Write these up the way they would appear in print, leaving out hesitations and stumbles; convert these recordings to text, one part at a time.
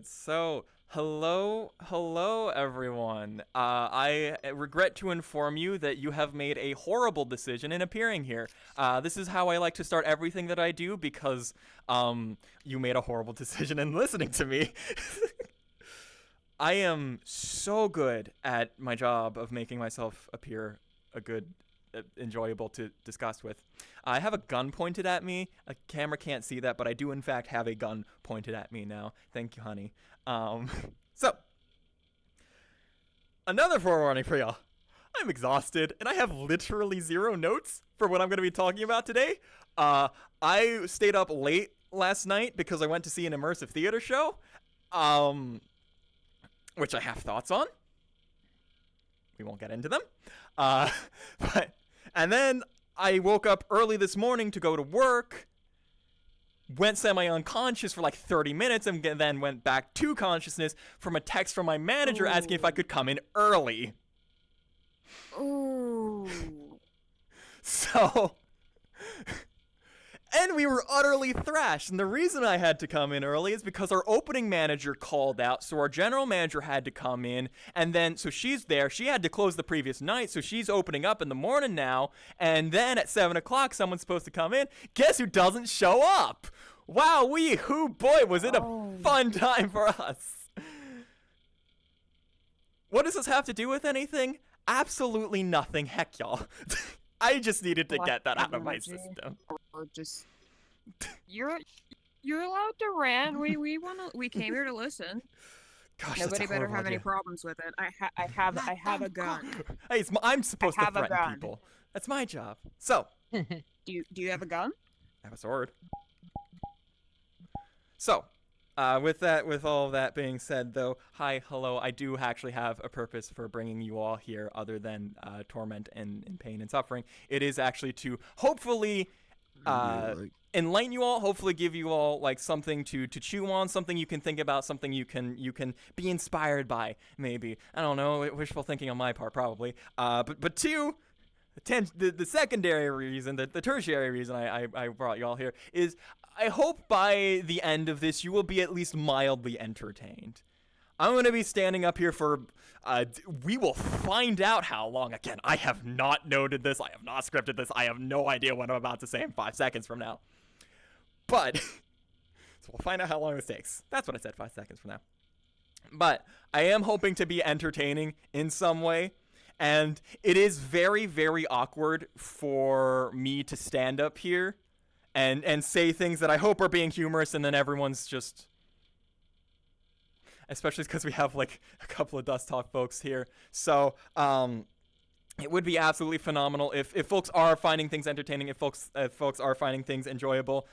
So, hello, everyone. I regret to inform you that you have made a horrible decision in appearing here. This is how I like to start everything that I do because, you made a horrible decision in listening to me. I am so good at my job of making myself appear a good, enjoyable to discuss with. I have a gun pointed at me. A camera can't see that, but I do in fact have a gun pointed at me now. Thank you, honey. So, another forewarning for y'all. I'm exhausted, and I have literally zero notes for what I'm going to be talking about today. I stayed up late last night because I went to see an immersive theater show, which I have thoughts on. We won't get into them. And then I woke up early this morning to go to work, went semi-unconscious for like 30 minutes, and then went back to consciousness from a text from my manager asking if I could come in early. Ooh. So... And we were utterly thrashed. And the reason I had to come in early is because our opening manager called out. So our general manager had to come in. And then, so she's there. She had to close the previous night. So she's opening up in the morning now. And then at 7 o'clock, someone's supposed to come in. Guess who doesn't show up? Wow, boy, was it a fun time for us. What does this have to do with anything? Absolutely nothing. Heck, y'all. I just needed to get that out of my system. Or just you're allowed to rant. We came here to listen. Gosh, Nobody better have any problems with it. I have a gun. Hey, I'm supposed to threaten people. That's my job. So, do you have a gun? I have a sword. So, with all of that being said, though, hello, I do actually have a purpose for bringing you all here other than torment and pain and suffering. It is actually to hopefully enlighten you all, hopefully give you all like something to chew on, something you can think about, something you can be inspired by, maybe. I don't know, wishful thinking on my part, probably. But two, the secondary reason, the tertiary reason I brought you all here is I hope by the end of this you will be at least mildly entertained. I'm going to be standing up here for, we will find out how long. Again, I have not noted this. I have not scripted this. I have no idea what I'm about to say in 5 seconds from now. But, so we'll find out how long this takes. That's what I said, 5 seconds from now. But I am hoping to be entertaining in some way. And it is very, very awkward for me to stand up here and say things that I hope are being humorous, and then everyone's just... Especially because we have like a couple of Dust Talk folks here. So it would be absolutely phenomenal if folks are finding things entertaining, if folks are finding things enjoyable.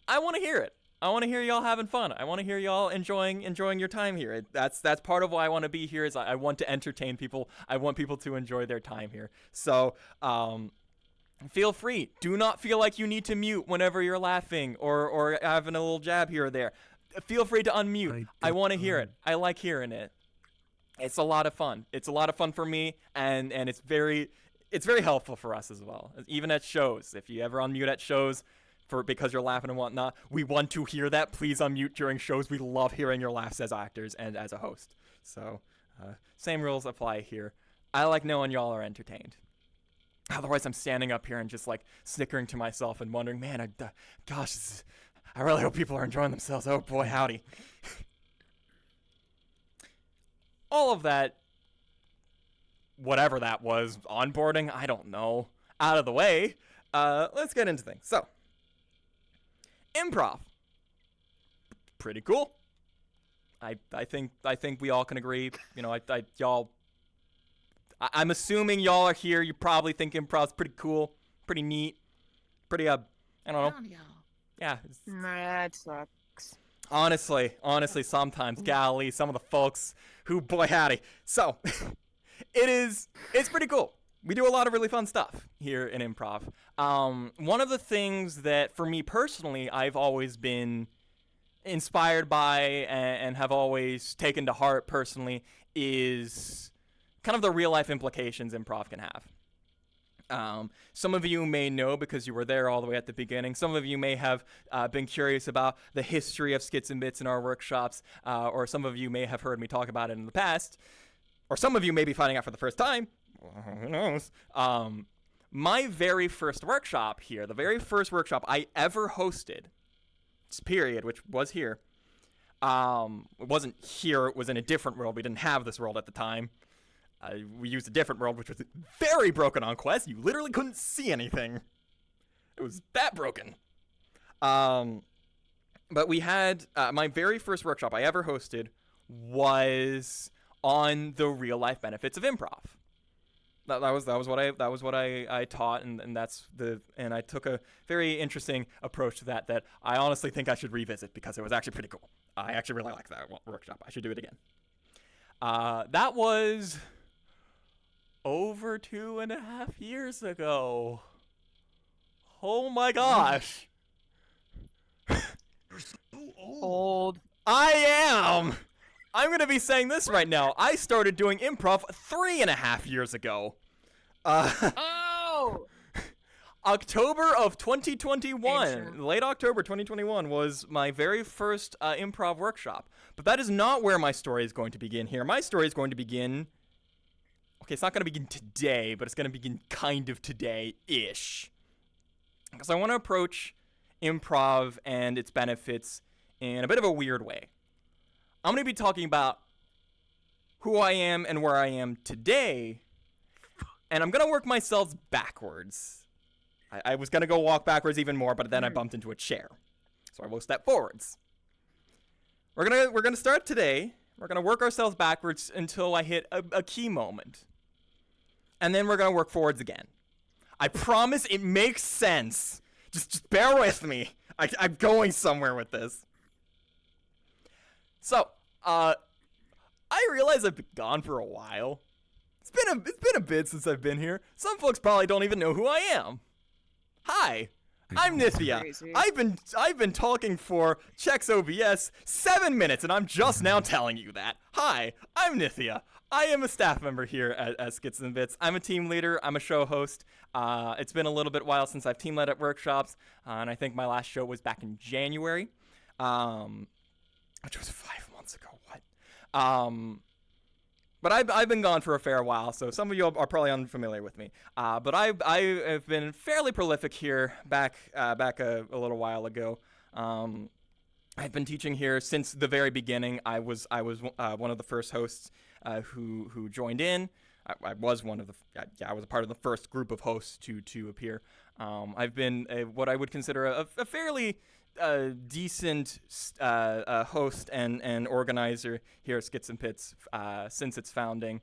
I want to hear it. I want to hear y'all having fun. I want to hear y'all enjoying your time here. That's part of why I want to be here, is I want to entertain people. I want people to enjoy their time here. So feel free. Do not feel like you need to mute whenever you're laughing or having a little jab here or there. Feel free to unmute. I want to hear it. I like hearing it. It's a lot of fun. It's a lot of fun for me, and it's very helpful for us as well. Even at shows, if you ever unmute at shows because you're laughing and whatnot, we want to hear that. Please unmute during shows. We love hearing your laughs as actors and as a host. So, same rules apply here. I like knowing y'all are entertained. Otherwise, I'm standing up here and just like snickering to myself and wondering, man, I really hope people are enjoying themselves. Oh boy, howdy. All of that, whatever that was, onboarding, I don't know, out of the way, let's get into things. So, improv. Pretty cool. I think we all can agree. You know, I'm assuming y'all are here. You probably think improv's pretty cool, pretty neat, pretty, I don't know. Yeah. That sucks. Honestly, sometimes, golly, some of the folks who, boy howdy. So, it's pretty cool. We do a lot of really fun stuff here in improv. One of the things that, for me personally, I've always been inspired by and have always taken to heart personally is kind of the real life implications improv can have. Some of you may know because you were there all the way at the beginning. Some of you may have been curious about the history of Skits and Bits in our workshops, or some of you may have heard me talk about it in the past, or some of you may be finding out for the first time. Who knows? My very first workshop here, the very first workshop I ever hosted, period, which was here. It wasn't here, it was in a different world. We didn't have this world at the time. We used a different world, which was very broken on Quest. You literally couldn't see anything. It was that broken. But we had my very first workshop I ever hosted was on the real life benefits of improv. That was what I taught, and I took a very interesting approach to that I honestly think I should revisit because it was actually pretty cool. I actually really liked that workshop. I should do it again. That was over 2.5 years ago. Oh my gosh. You're so Old. I am. I'm going to be saying this right now. I started doing improv 3.5 years ago. Oh! October of 2021, Ancient. late October 2021 was my very first improv workshop. But that is not where my story is going to begin here. My story is going to begin... Okay, it's not going to begin today, but it's going to begin kind of today-ish. Because I want to approach improv and its benefits in a bit of a weird way. I'm going to be talking about who I am and where I am today, and I'm going to work myself backwards. I was going to go walk backwards even more, but then I bumped into a chair. So I will step forwards. We're gonna start today. We're going to work ourselves backwards until I hit a key moment. And then we're going to work forwards again. I promise it makes sense. Just bear with me. I'm going somewhere with this. So, I realize I've been gone for a while. It's been a bit since I've been here. Some folks probably don't even know who I am. Hi, I'm Nithia. Crazy. I've been talking for Checks OBS 7 minutes, and I'm just now telling you that. Hi, I'm Nithia. I am a staff member here at Skits and Bits. I'm a team leader. I'm a show host. It's been a little bit while since I've team led at workshops, and I think my last show was back in January, which was 5 months ago. What? But I've been gone for a fair while, so some of you are probably unfamiliar with me. But I have been fairly prolific here back a little while ago. I've been teaching here since the very beginning. I was one of the first hosts who joined in. I was a part of the first group of hosts to appear. I've been what I would consider a fairly decent host and organizer here at Skits and Pits since its founding.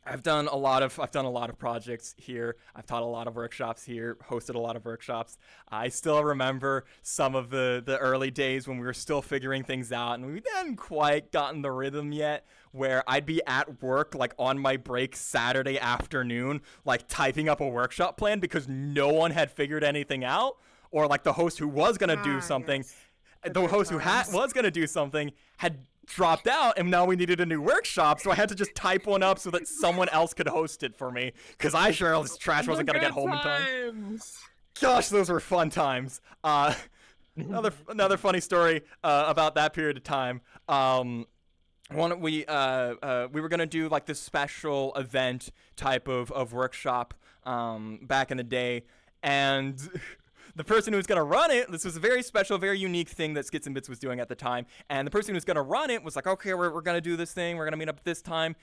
I've done a lot of projects here. I've taught a lot of workshops here, hosted a lot of workshops. I still remember some of the early days when we were still figuring things out and we hadn't quite gotten the rhythm yet, where I'd be at work like on my break Saturday afternoon, like typing up a workshop plan because no one had figured anything out, or like the host who was going to do something, yes. the host who was going to do something had dropped out, and now we needed a new workshop, so I had to just type one up so that someone else could host it for me, because I sure as trash wasn't going to get home in time. Gosh, those were fun times. Another funny story about that period of time. We were going to do like this special event type of workshop back in the day, and the person who was going to run it, this was a very special, very unique thing that Skits and Bits was doing at the time, and the person who was going to run it was like, okay, we're going to do this thing, we're going to meet up at this time.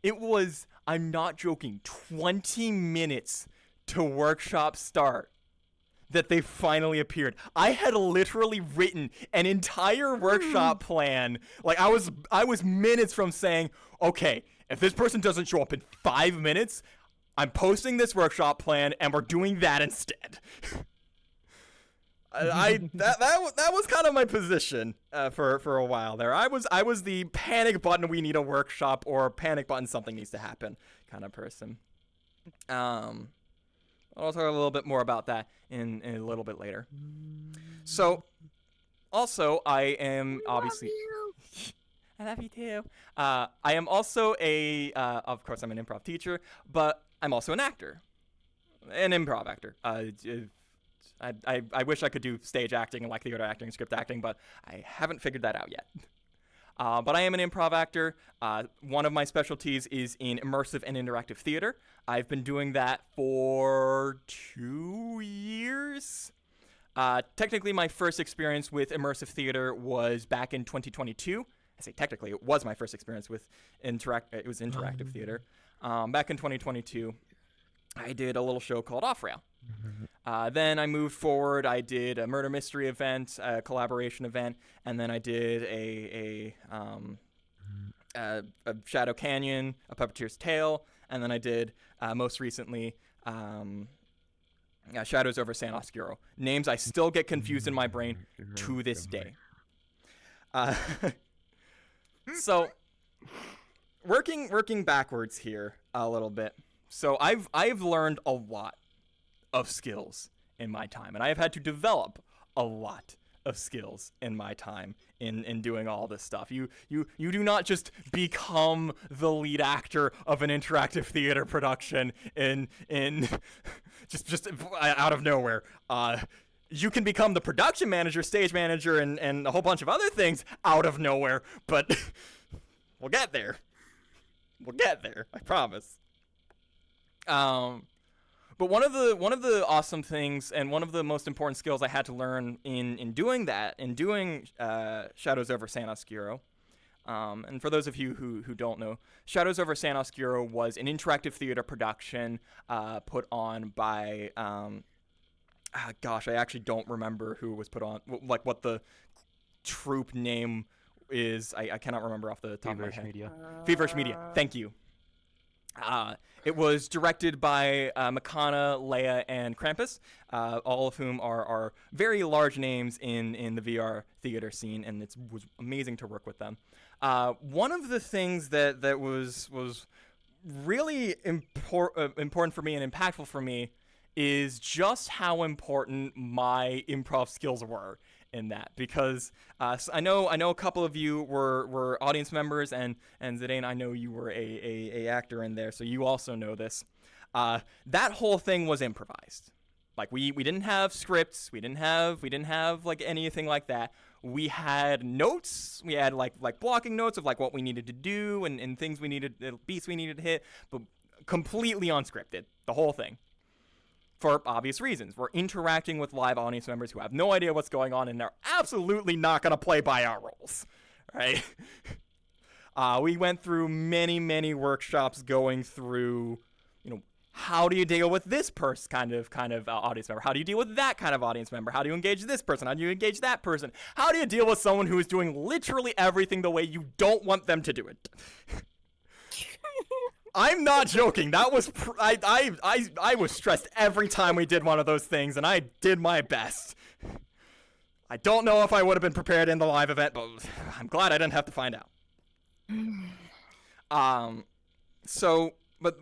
It was, I'm not joking, 20 minutes to workshop start that they finally appeared. I had literally written an entire workshop plan. Like, I was minutes from saying, okay, if this person doesn't show up in 5 minutes, I'm posting this workshop plan, and we're doing that instead. That was kind of my position for a while there. I was the panic button, we need a workshop, or panic button, something needs to happen kind of person. I'll talk a little bit more about that in a little bit later. So, also, I am obviously... I love you too. I am also of course, I'm an improv teacher, but I'm also an actor, an improv actor. I wish I could do stage acting and like theater acting and script acting, but I haven't figured that out yet. But I am an improv actor. One of my specialties is in immersive and interactive theater. I've been doing that for 2 years. Technically, my first experience with immersive theater was back in 2022. I say technically, it was my first experience with interactive theater. Back in 2022, I did a little show called Off Rail. Then I moved forward. I did a murder mystery event, a collaboration event, and then I did a Shadow Canyon, a Puppeteer's Tale, and then I did most recently Shadows over San Oscuro. Names I still get confused in my brain to this day. So working backwards here a little bit. So I've learned a lot of skills in my time, and I have had to develop a lot of skills in my time in doing all this stuff. You do not just become the lead actor of an interactive theater production in just out of nowhere. You can become the production manager, stage manager, and a whole bunch of other things out of nowhere, but we'll get there. We'll get there, I promise. But one of the awesome things and one of the most important skills I had to learn in doing Shadows over San Oscuro, and for those of you who don't know, Shadows over San Oscuro was an interactive theater production put on by I actually don't remember who it was put on, like what the troupe name is. I cannot remember off the top of my head. Feverish Media. Thank you. It was directed by Makana, Leia, and Krampus, all of whom are very large names in the VR theater scene, and it was amazing to work with them. One of the things that was really important for me and impactful for me is just how important my improv skills were in that, because I know a couple of you were audience members, and Zidane, I know you were a actor in there, so you also know this. That whole thing was improvised. Like we didn't have scripts, we didn't have like anything like that. We had notes, we had like blocking notes of like what we needed to do and things we needed, beats we needed to hit, but completely unscripted, the whole thing. For obvious reasons. We're interacting with live audience members who have no idea what's going on, and they're absolutely not going to play by our rules, right? We went through many workshops going through, how do you deal with this kind of audience member? How do you deal with that kind of audience member? How do you engage this person? How do you engage that person? How do you deal with someone who is doing literally everything the way you don't want them to do it? I'm not joking. That was I was stressed every time we did one of those things, and I did my best. I don't know if I would have been prepared in the live event, but I'm glad I didn't have to find out. But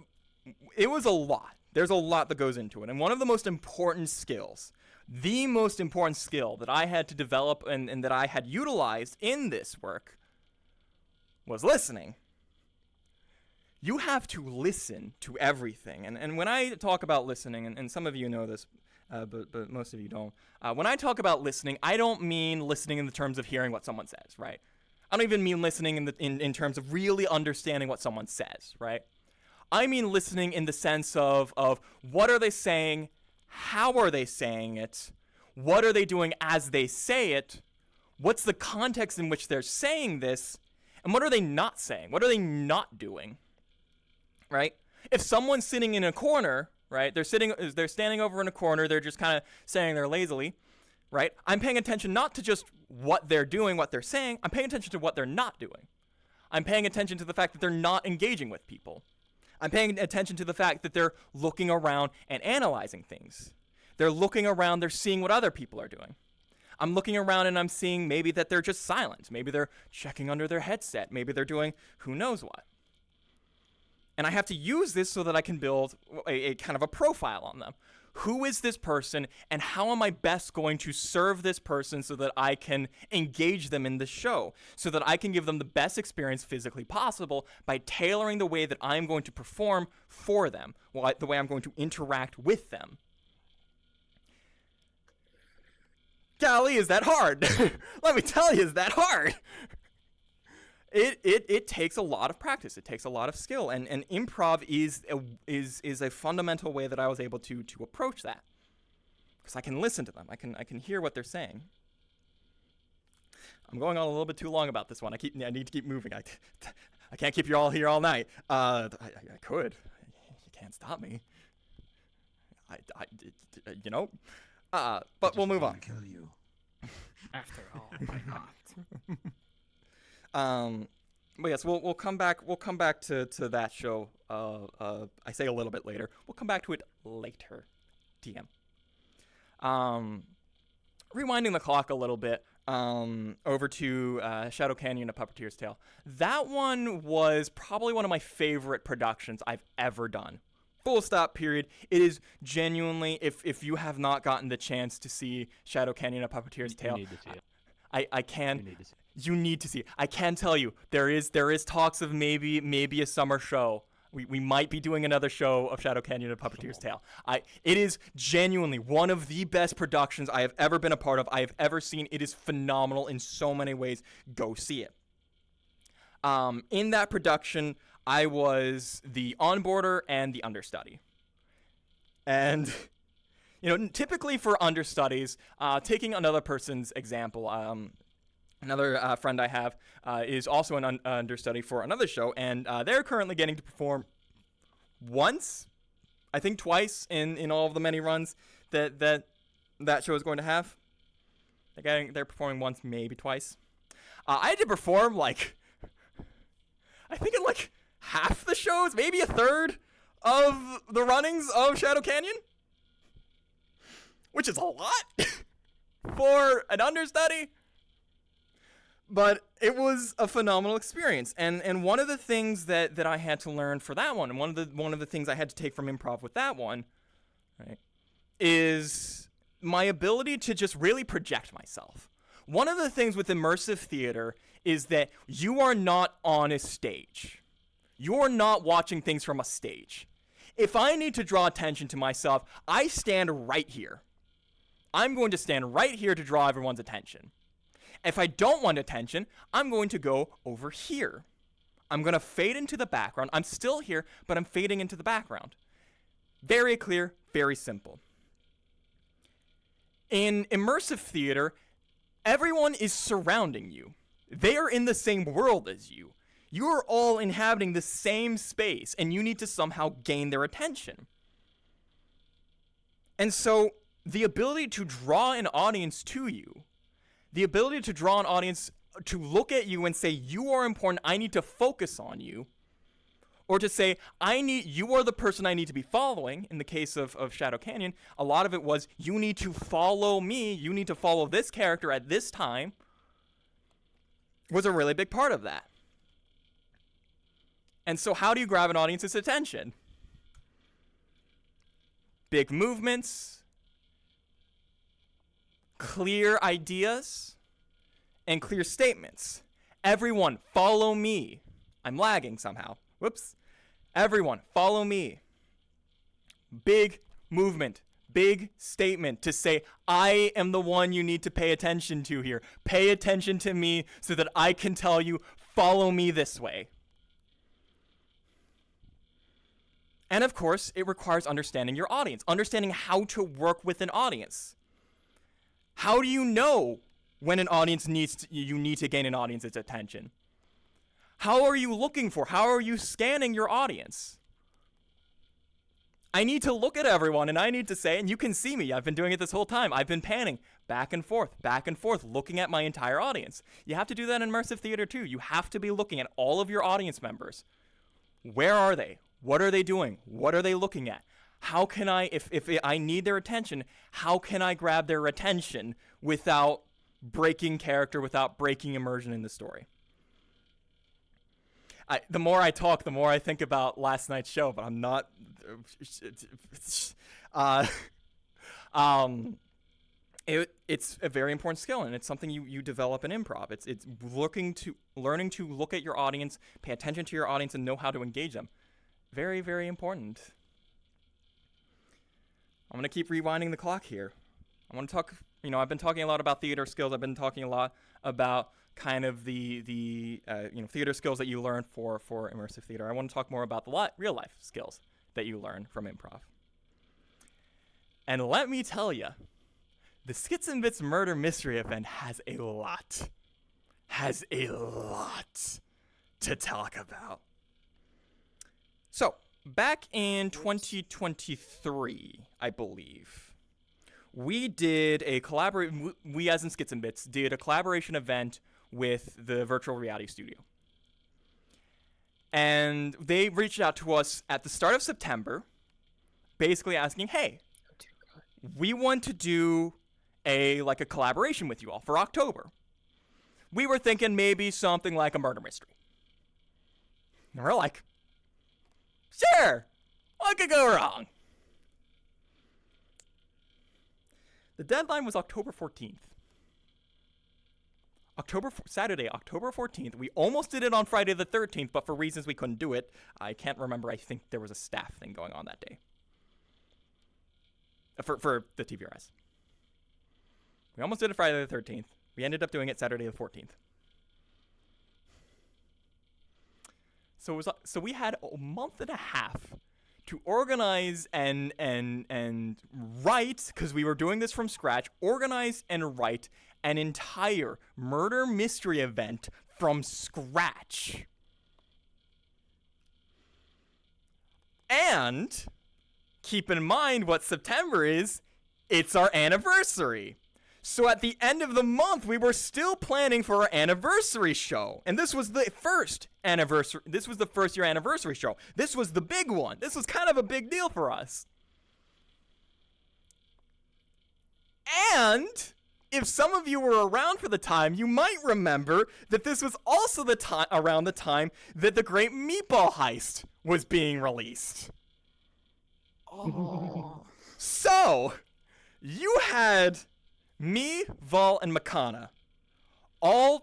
it was a lot. There's a lot that goes into it, and one of the most important skills, the most important skill that I had to develop and that I had utilized in this work was listening. You have to listen to everything. And when I talk about listening, and some of you know this, but most of you don't. When I talk about listening, I don't mean listening in the terms of hearing what someone says, right? I don't even mean listening in terms of really understanding what someone says, right? I mean listening in the sense of what are they saying, how are they saying it, what are they doing as they say it, what's the context in which they're saying this, and what are they not saying, what are they not doing? Right? If someone's sitting in a corner, right? They're standing over in a corner, they're just kind of saying they're lazily, right? I'm paying attention not to just what they're doing, what they're saying. I'm paying attention to what they're not doing. I'm paying attention to the fact that they're not engaging with people. I'm paying attention to the fact that they're looking around and analyzing things. They're looking around, they're seeing what other people are doing. I'm looking around and I'm seeing maybe that they're just silent. Maybe they're checking under their headset. Maybe they're doing who knows what. And I have to use this so that I can build a kind of a profile on them. who is this person and how am I best going to serve this person so that I can engage them in the show, so that I can give them the best experience physically possible by tailoring the way that I'm going to perform for them, the way I'm going to interact with them. Golly, is that hard? Let me tell you, is that hard? It takes a lot of practice. It takes a lot of skill, and improv is a fundamental way that I was able to approach that, because I can listen to them. I can hear what they're saying. I'm going on a little bit too long about this one. I need to keep moving. I can't keep you all here all night. I could. You can't stop me. You know. But we'll move on. Kill you. After all, why not? But yes, we'll come back. We'll come back to that show. I say a little bit later. We'll come back to it later. DM. Rewinding the clock a little bit. Over to Shadow Canyon: A Puppeteer's Tale. That one was probably one of my favorite productions I've ever done. Full stop, period. It is genuinely, if you have not gotten the chance to see Shadow Canyon: A Puppeteer's Tale, You need to see it. I can. You need to see it. You need to see it. I can tell you, there is talks of maybe a summer show. We might be doing another show of Shadow Canyon: A Puppeteer's Tale. It is genuinely one of the best productions I have ever been a part of. I have ever seen. It is phenomenal in so many ways. Go see it. In that production, I was the onboarder and the understudy. And, typically for understudies, taking another person's example, another friend I have is also an understudy for another show, and they're currently getting to perform once, I think twice in all of the many runs that show is going to have. They're performing once, maybe twice. I had to perform I think in half the shows, maybe a third of the runnings of Shadow Canyon, which is a lot for an understudy. But it was a phenomenal experience, and one of the things that I had to learn for that one, and one of the things I had to take from improv with that one, right, is my ability to just really project myself. One of the things with immersive theater is that you are not on a stage. You're not watching things from a stage. If I need to draw attention to myself, I stand right here. I'm going to stand right here to draw everyone's attention. If I don't want attention, I'm going to go over here. I'm going to fade into the background. I'm still here, but I'm fading into the background. Very clear, very simple. In immersive theater, everyone is surrounding you. They are in the same world as you. You are all inhabiting the same space, and you need to somehow gain their attention. And so, the ability to draw an audience to you, the ability to draw an audience to look at you and say, you are important, I need to focus on you, or to say, you are the person I need to be following. In the case of Shadow Canyon, a lot of it was, you need to follow me, you need to follow this character at this time, was a really big part of that. And so how do you grab an audience's attention? Big movements, clear ideas, and clear statements. Everyone, follow me. I'm lagging somehow. Whoops. Everyone, follow me. Big movement, big statement to say, I am the one you need to pay attention to here. Pay attention to me so that I can tell you, follow me this way. And of course, it requires understanding your audience, understanding how to work with an audience. How do you know when an audience you need to gain an audience's attention? How are you looking for? How are you scanning your audience? I need to look at everyone and I need to say, and you can see me, I've been doing it this whole time. I've been panning back and forth, looking at my entire audience. You have to do that in immersive theater too. You have to be looking at all of your audience members. Where are they? What are they doing? What are they looking at? How can I, if I need their attention, how can I grab their attention without breaking character, without breaking immersion in the story? The more I talk, the more I think about last night's show, but I'm not. It's a very important skill, and it's something you develop in improv. It's learning to look at your audience, pay attention to your audience, and know how to engage them. Very, very important. I'm going to keep rewinding the clock here. I want to talk, I've been talking a lot about theater skills. I've been talking a lot about kind of the theater skills that you learn for immersive theater. I want to talk more about the real life skills that you learn from improv. And let me tell you, the Skits and Bits murder mystery event has a lot to talk about. So, back in 2023, I believe, we did a we as in Skits and Bits did a collaboration event with the virtual reality studio. And they reached out to us at the start of September, basically asking, hey, we want to do a collaboration with you all for October. We were thinking maybe something like a murder mystery. And we're like, sure, what could go wrong? The deadline was October 14th. Saturday, October 14th. We almost did it on Friday the 13th, but for reasons we couldn't do it. I can't remember. I think there was a staff thing going on that day. For the TVRS. We almost did it Friday the 13th. We ended up doing it Saturday the 14th. So we had a month and a half to organize and write, because we were doing this from scratch, organize and write an entire murder mystery event from scratch. And keep in mind what September is, it's our anniversary. So at the end of the month, we were still planning for our anniversary show. And this was the first anniversary. This was the first year anniversary show. This was the big one. This was kind of a big deal for us. And if some of you were around for the time, you might remember that this was also around the time that the Great Meatball Heist was being released. Oh. So, you had me, Vol, and Makana. All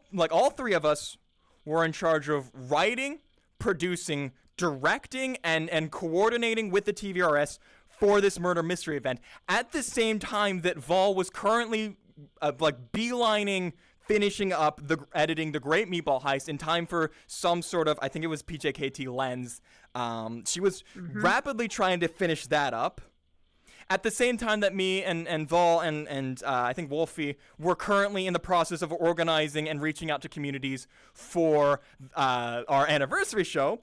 three of us were in charge of writing, producing, directing, and coordinating with the TVRS for this murder mystery event. At the same time that Vol was currently beelining, finishing up editing the Great Meatball Heist in time for some sort of, I think it was PJKT Lens. She was rapidly trying to finish that up. At the same time that me and Vol and I think Wolfie were currently in the process of organizing and reaching out to communities for our anniversary show,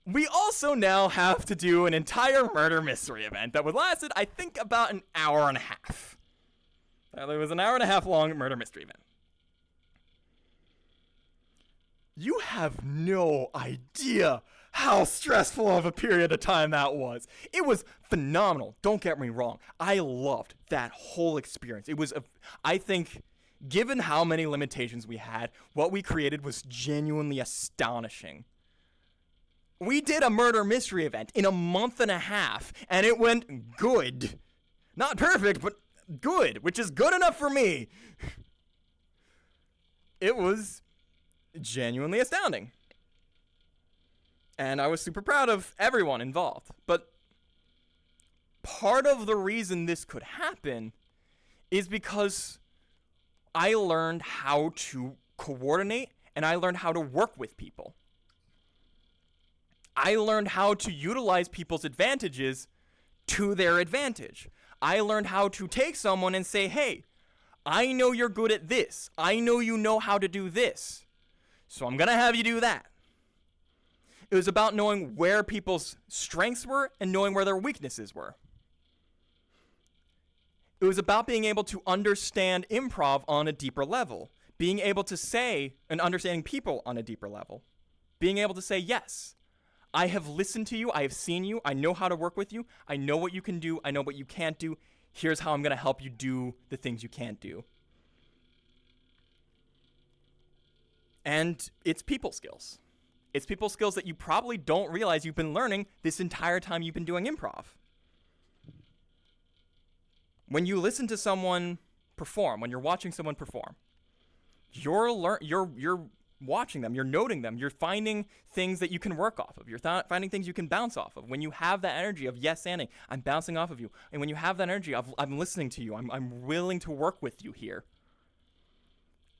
we also now have to do an entire murder mystery event that would lasted, I think, about an hour and a half. It was an hour and a half long murder mystery event. You have no idea how stressful of a period of time that was. It was phenomenal. Don't get me wrong. I loved that whole experience. It was, I think, given how many limitations we had, what we created was genuinely astonishing. We did a murder mystery event in a month and a half, and it went good. Not perfect, but good, which is good enough for me. It was genuinely astounding. And I was super proud of everyone involved. But part of the reason this could happen is because I learned how to coordinate and I learned how to work with people. I learned how to utilize people's advantages to their advantage. I learned how to take someone and say, hey, I know you're good at this. I know you know how to do this. So I'm going to have you do that. It was about knowing where people's strengths were and knowing where their weaknesses were. It was about being able to understand improv on a deeper level. Being able to say and understanding people on a deeper level. Being able to say, yes, I have listened to you. I have seen you. I know how to work with you. I know what you can do. I know what you can't do. Here's how I'm going to help you do the things you can't do. And it's people skills. It's people skills that you probably don't realize you've been learning this entire time you've been doing improv. when you listen to someone perform, when you're watching someone perform, you're watching them, you're noting them, you're finding things that you can work off of, you're finding things you can bounce off of. When you have that energy of yes-anding, I'm bouncing off of you, and when you have that energy of I'm listening to you, I'm willing to work with you here,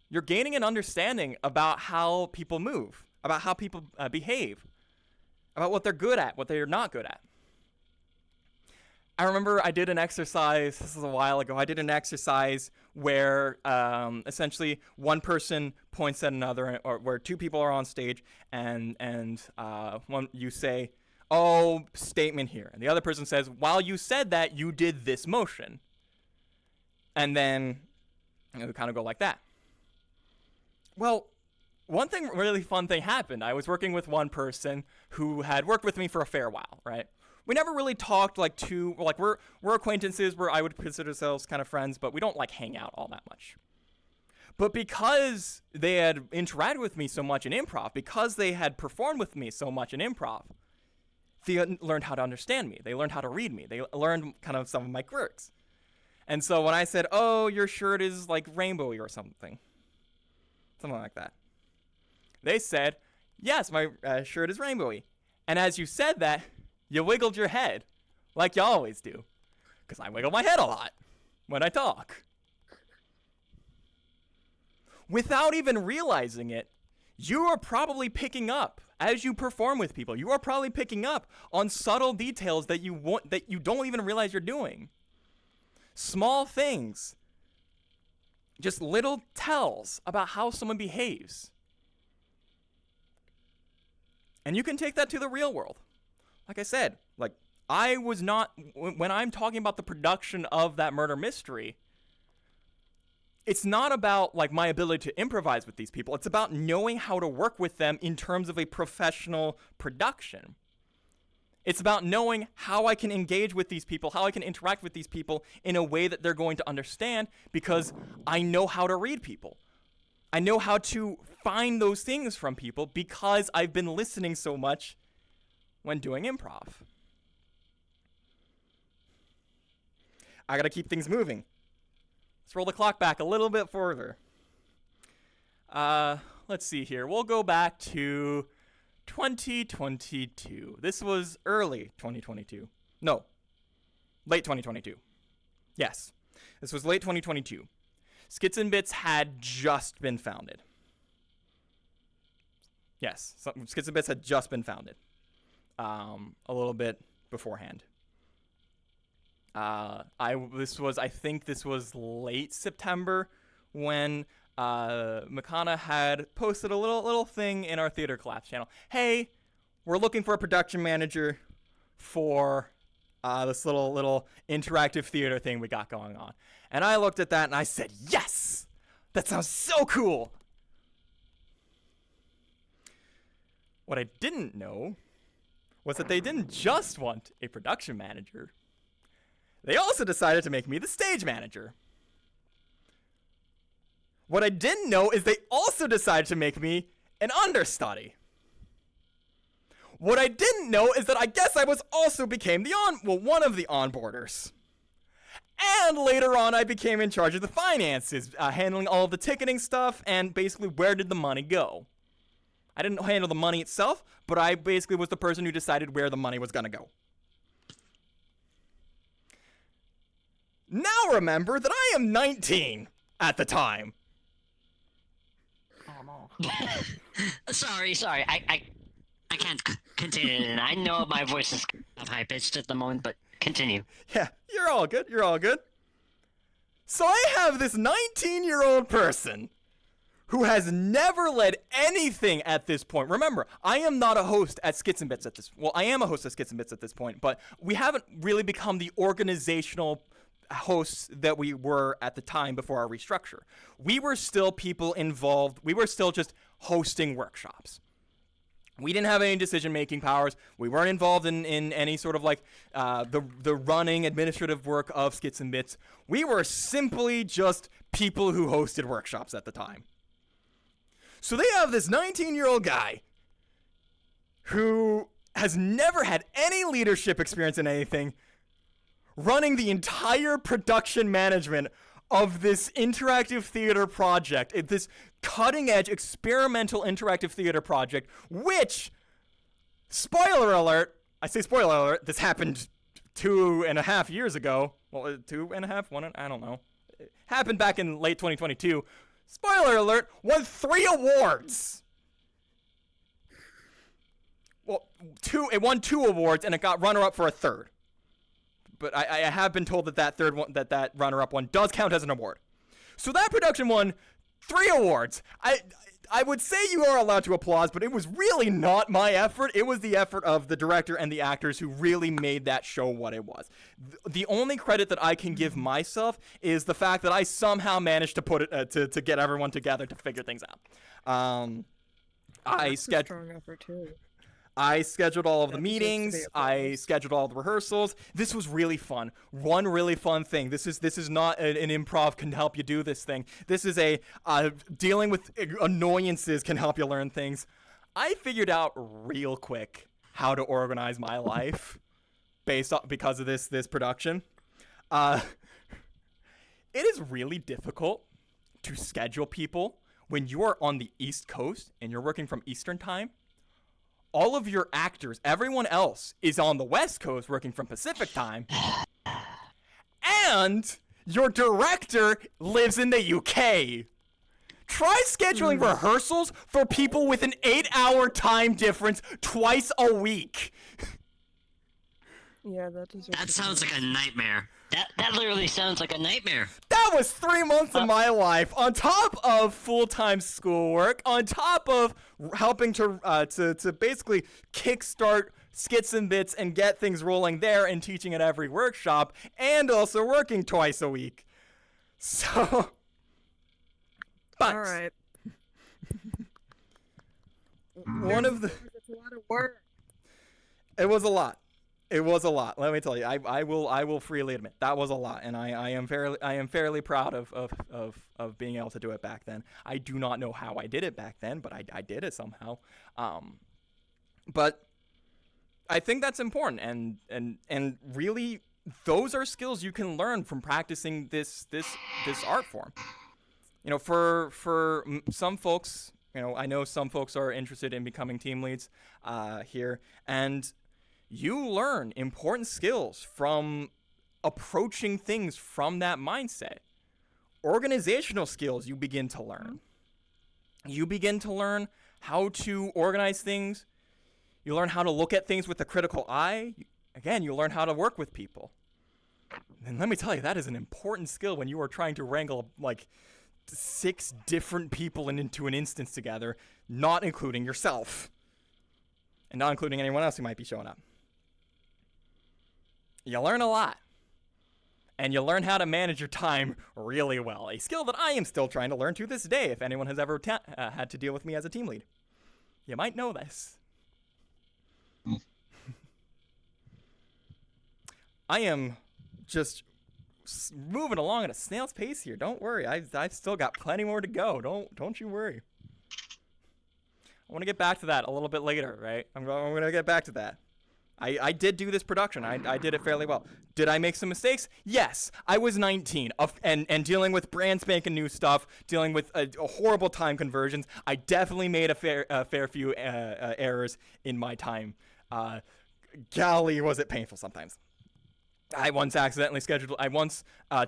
you're gaining an understanding about how people move, about how people behave, about what they're good at, what they're not good at. I remember I did an exercise, this was a while ago, I did an exercise where essentially one person points at another, or where two people are on stage, and one, you say, oh, statement here. And the other person says, while you said that, you did this motion. And then we kind of go like that. Well, one thing, really fun thing happened. I was working with one person who had worked with me for a fair while, right? We never really talked we're acquaintances where I would consider ourselves kind of friends, but we don't like hang out all that much. But because they had interacted with me so much in improv, because they had performed with me so much in improv, they learned how to understand me. They learned how to read me. They learned kind of some of my quirks. And so when I said, oh, your shirt is like rainbowy or something like that, they said, yes, my shirt is rainbowy. And as you said that, you wiggled your head, like you always do, because I wiggle my head a lot when I talk. Without even realizing it, you are probably picking up, as you perform with people, you are probably picking up on subtle details that you don't even realize you're doing. Small things, just little tells about how someone behaves. And you can take that to the real world. Like I said, I was not, when I'm talking about the production of that murder mystery, it's not about my ability to improvise with these people. It's about knowing how to work with them in terms of a professional production. It's about knowing how I can engage with these people, how I can interact with these people in a way that they're going to understand, because I know how to read people. I know how to find those things from people because I've been listening so much when doing improv. I gotta keep things moving. Let's roll the clock back a little bit further. Let's see here. We'll go back to 2022. This was early 2022. No, late 2022. Yes, this was late 2022. Skits and Bits had just been founded. Yes, Skits and Bits had just been founded. A little bit beforehand. I think this was late September when Makana had posted a little thing in our Theater Collapse channel. Hey, we're looking for a production manager for this little interactive theater thing we got going on. And I looked at that and I said, yes! That sounds so cool! What I didn't know was that they didn't just want a production manager. They also decided to make me the stage manager. What I didn't know is they also decided to make me an understudy. What I didn't know is that I guess I became one of the onboarders. And later on, I became in charge of the finances, handling all of the ticketing stuff, and basically where did the money go. I didn't handle the money itself, but I basically was the person who decided where the money was going to go. Now remember that I am 19 at the time. Oh no. Sorry. I can't continue. I know my voice is high pitched at the moment, but continue. Yeah, you're all good. So I have this 19-year-old person who has never led anything at this point. Remember, I am not a host at Skits and Bits at this. Well, I am a host at Skits and Bits at this point, but we haven't really become the organizational hosts that we were at the time before our restructure. We were still people involved. We were still just hosting workshops. We didn't have any decision-making powers. We weren't involved in any sort of the running administrative work of Skits and Bits. We were simply just people who hosted workshops at the time. So they have this 19-year-old guy who has never had any leadership experience in anything, running the entire production management of this interactive theater project, this cutting-edge experimental interactive theater project, which, spoiler alert, I say spoiler alert, this happened 2.5 years ago. Well, 2.5, I don't know. It happened back in late 2022. Spoiler alert, won 3 awards. Well, it won 2 awards, and it got runner-up for a 3rd. But I have been told that third one, that runner-up one does count as an award. So that production won 3 awards. I would say you are allowed to applaud, but it was really not my effort. It was the effort of the director and the actors who really made that show what it was. The only credit that I can give myself is the fact that I somehow managed to put it to get everyone together to figure things out. That's a strong effort too. I scheduled all of the That deserves to be meetings. I applauded. scheduled all the rehearsals. This was really fun. One really fun thing. This is not an improv can help you do this thing. This is a dealing with annoyances can help you learn things. I figured out real quick how to organize my life because of this production. It is really difficult to schedule people when you are on the East Coast and you're working from Eastern time. All of your actors, everyone else, is on the West Coast working from Pacific time. And your director lives in the UK. Try scheduling rehearsals for people with an 8-hour time difference twice a week. Yeah, that deserves. That to sounds be like a nightmare. That literally sounds like a nightmare. That was 3 months of my life, on top of full-time schoolwork, on top of helping to basically kickstart Skits and Bits and get things rolling there and teaching at every workshop, and also working twice a week. So, but All right. one of the It's a lot of work. it was a lot. It was a lot. Let me tell you. I will freely admit that was a lot, and I am fairly proud of being able to do it back then. I do not know how I did it back then, but I did it somehow. But I think that's important, and really, those are skills you can learn from practicing this art form. You know, for some folks, you know, I know some folks are interested in becoming team leads here, and you learn important skills from approaching things from that mindset. Organizational skills you begin to learn. You begin to learn how to organize things. You learn how to look at things with a critical eye. Again, you learn how to work with people. And let me tell you, that is an important skill when you are trying to wrangle like 6 different people into an instance together, not including yourself. And not including anyone else who might be showing up. You learn a lot. And you learn how to manage your time really well. A skill that I am still trying to learn to this day if anyone has ever had to deal with me as a team lead. You might know this. I am just moving along at a snail's pace here. Don't worry. I've still got plenty more to go. Don't you worry. I want to get back to that a little bit later, right? I'm going to get back to that. I did do this production. I did it fairly well. Did I make some mistakes? Yes. I was 19 and dealing with brand spanking new stuff, dealing with horrible time conversions. I definitely made a fair few errors in my time. Golly, was it painful sometimes. I once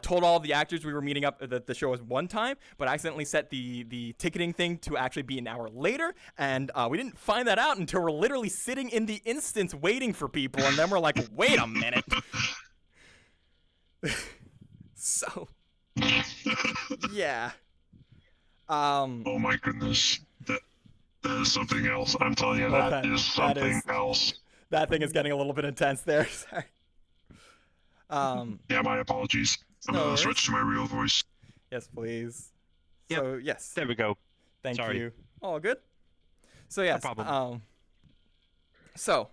told all the actors we were meeting up that the show was one time, but I accidentally set the ticketing thing to actually be an hour later, and we didn't find that out until we're literally sitting in the instance waiting for people, and then we're like, wait a minute. So, yeah. Oh my goodness. That is something else. I'm telling you, that is something else. That thing is getting a little bit intense there. Sorry. Yeah, my apologies. I'm No gonna worries. switch to my real voice. Yes, please. Yep. So, yes. There we go. Thank Sorry. you. All good? So, yes. problem. So,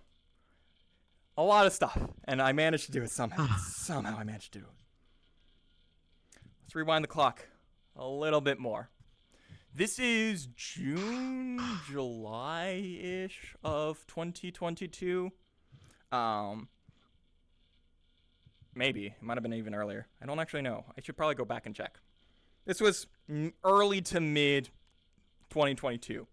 a lot of stuff. And I managed to do it somehow. Somehow I managed to do it. Let's rewind the clock a little bit more. This is June, July-ish of 2022. Maybe. It might have been even earlier. I don't actually know. I should probably go back and check. This was early to mid 2022.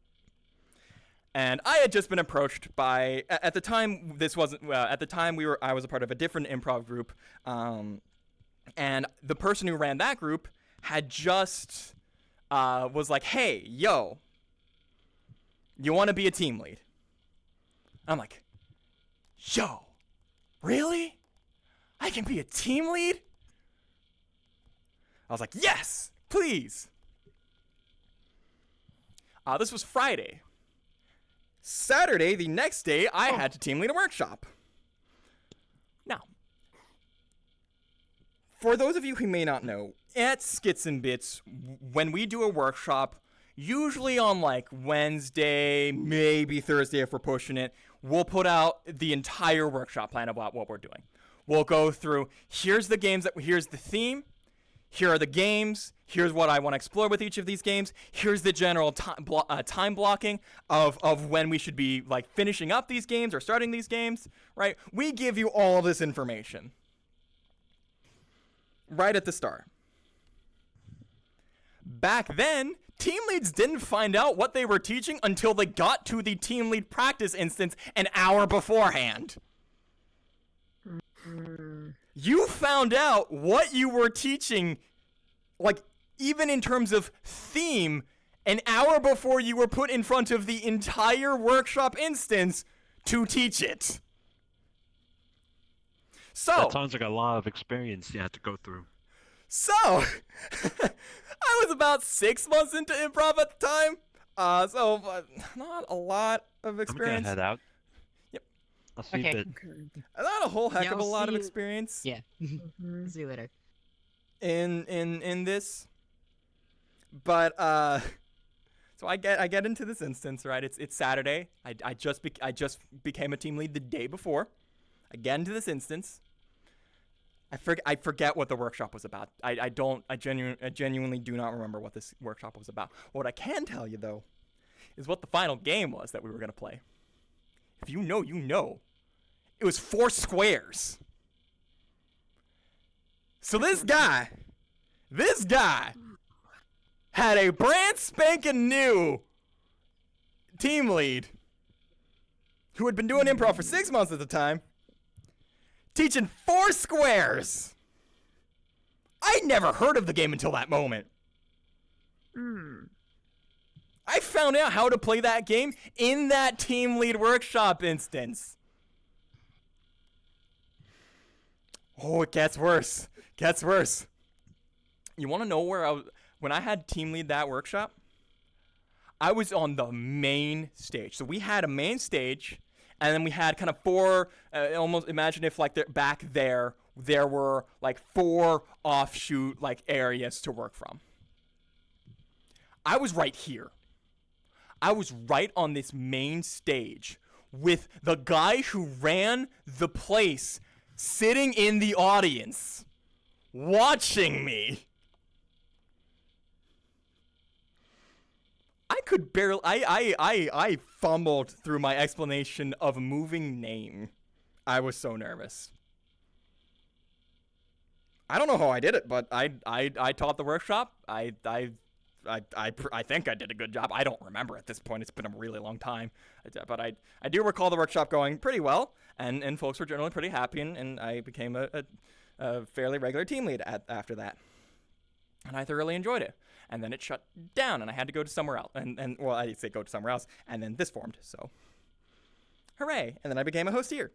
And I had just been approached by, at the time, this wasn't, at the time I was a part of a different improv group. And the person who ran that group had just, was like, hey, yo, you want to be a team lead? I'm like, yo, really? I can be a team lead? I was like, yes, please. This was Friday. Saturday, the next day, I had to team lead a workshop. Now, for those of you who may not know, at Skits and Bits, when we do a workshop, usually on like Wednesday, maybe Thursday if we're pushing it, we'll put out the entire workshop plan about what we're doing. We'll go through, here's the games, here's the theme, here are the games, here's what I want to explore with each of these games, here's the general time blocking of when we should be like finishing up these games or starting these games, right? We give you all this information right at the start. Back then, team leads didn't find out what they were teaching until they got to the team lead practice instance an hour beforehand. You found out what you were teaching, like, even in terms of theme, an hour before you were put in front of the entire workshop instance to teach it. So that sounds like a lot of experience you had to go through. So, I was about 6 months into improv at the time, so not a lot of experience. I'm gonna head out. Yep. I'll see you a bit. Not a whole heck Yeah, of a I'll lot of see you- experience. Yeah. See you later. In this, but so I get into this instance, right? It's Saturday. I just became a team lead the day before. I get into this instance. I forget what the workshop was about. I genuinely do not remember what this workshop was about. What I can tell you though is what the final game was that we were gonna play. If you know, you know. It was 4 squares. So this guy had a brand spanking new team lead who had been doing improv for 6 months at the time, teaching 4 squares. I'd never heard of the game until that moment. I found out how to play that game in that team lead workshop instance. Oh, it gets worse. Gets worse. You want to know where I was? When I had team lead that workshop, I was on the main stage. So we had a main stage, and then we had kind of 4, almost imagine if like back there were like 4 offshoot like areas to work from. I was right here. I was right on this main stage with the guy who ran the place sitting in the audience, watching me. I could barely, I fumbled through my explanation of moving name. I was so nervous. I don't know how I did it, but I taught the workshop. I think I did a good job. I don't remember at this point. It's been a really long time. But I do recall the workshop going pretty well, and folks were generally pretty happy, and I became a fairly regular team lead after that. And I thoroughly enjoyed it. And then it shut down, and I had to go to somewhere else. And well, I didn't say go to somewhere else, and then this formed, so hooray. And then I became a host here.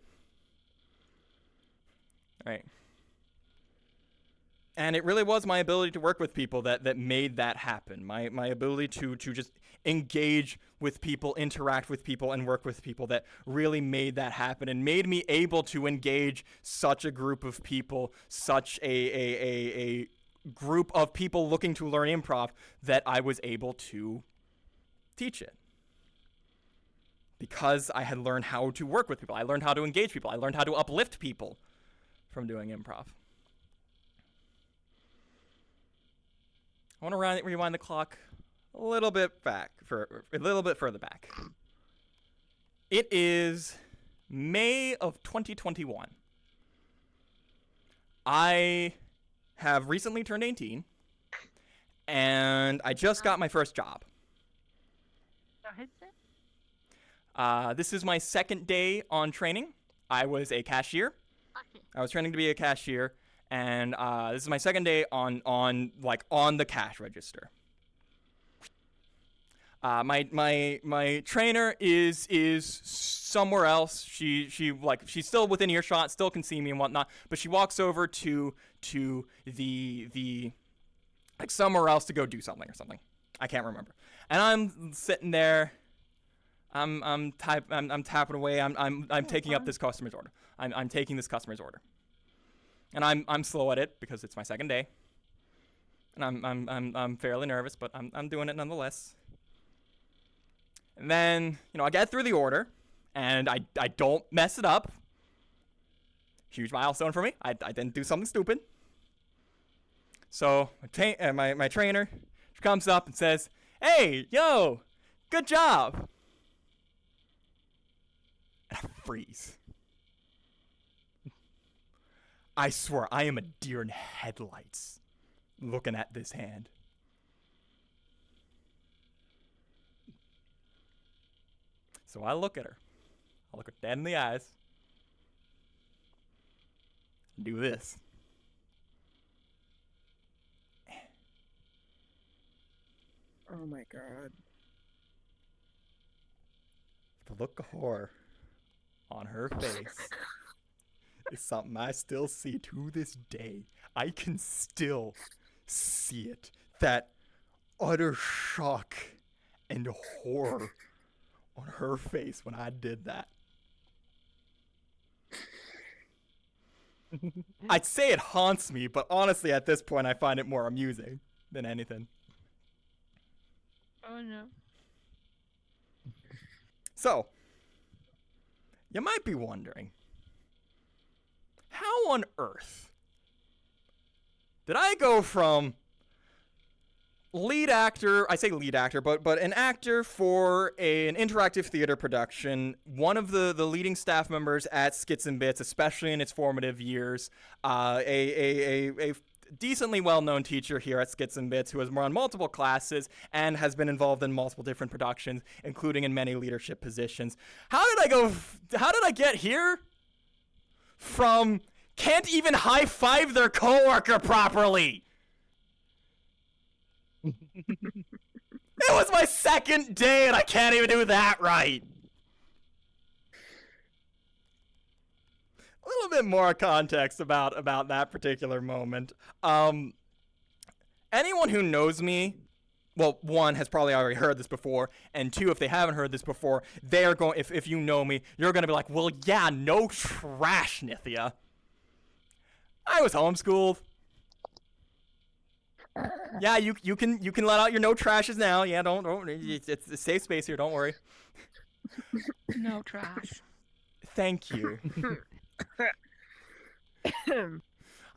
All right. And it really was my ability to work with people that made that happen. My ability to just engage with people, interact with people, and work with people that really made that happen and made me able to engage such a group of people, such a group of people looking to learn improv, that I was able to teach it. Because I had learned how to work with people. I learned how to engage people. I learned how to uplift people from doing improv. I want to rewind the clock a little bit further back. It is May of 2021. I have recently turned 18, and I just got my first job. This is my second day on training. I was a cashier. I was training to be a cashier, and this is my second day on the cash register. My trainer is somewhere else. She's still within earshot, still can see me and whatnot, but she walks over to the somewhere else to go do something or something. I can't remember. And I'm sitting there. I'm tapping away. I'm taking up this customer's order. I'm taking this customer's order. And I'm slow at it because it's my second day. And I'm fairly nervous, but I'm doing it nonetheless. And then, I get through the order, and I don't mess it up. Huge milestone for me. I didn't do something stupid. So my trainer comes up and says, "Hey, yo, good job." And I freeze. I swear, I am a deer in headlights looking at this hand. So I look at her. I look her dead in the eyes. Do this. Oh my god. The look of horror on her face is something I still see to this day. I can still see it. That utter shock and horror on her face when I did that. I'd say it haunts me, but honestly at this point I find it more amusing than anything. Oh no. So, you might be wondering, how on earth did I go from lead actor, I say lead actor, but an actor for an interactive theater production, one of the leading staff members at Skits and Bits, especially in its formative years, a decently well-known teacher here at Skits and Bits who has run multiple classes and has been involved in multiple different productions, including in many leadership positions. How did I get here? From can't even high-five their coworker properly. It was my second day and I can't even do that right. A little bit more context about that particular moment. Anyone who knows me, well, one, has probably already heard this before, and two, if they haven't heard this before, they're going, if you know me, you're going to be like, well, yeah, no trash, Nithia. I was homeschooled. Yeah, you can let out your no trashes now. Yeah, don't it's a safe space here, don't worry. No trash. Thank you.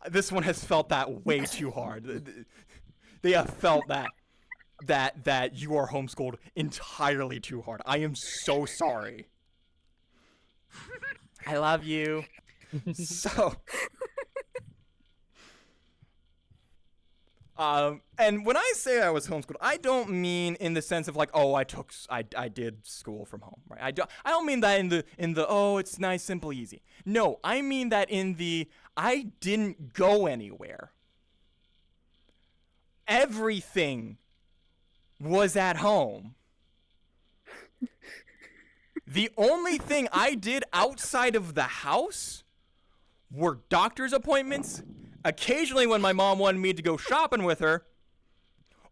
This one has felt that way too hard. They have felt that you are homeschooled entirely too hard. I am so sorry. I love you. So and when I say I was homeschooled, I don't mean in the sense of like, oh, I did school from home, right? I don't mean that in the oh, it's nice, simple, easy. No, I mean that in the I didn't go anywhere. Everything was at home. The only thing I did outside of the house were doctor's appointments, occasionally when my mom wanted me to go shopping with her,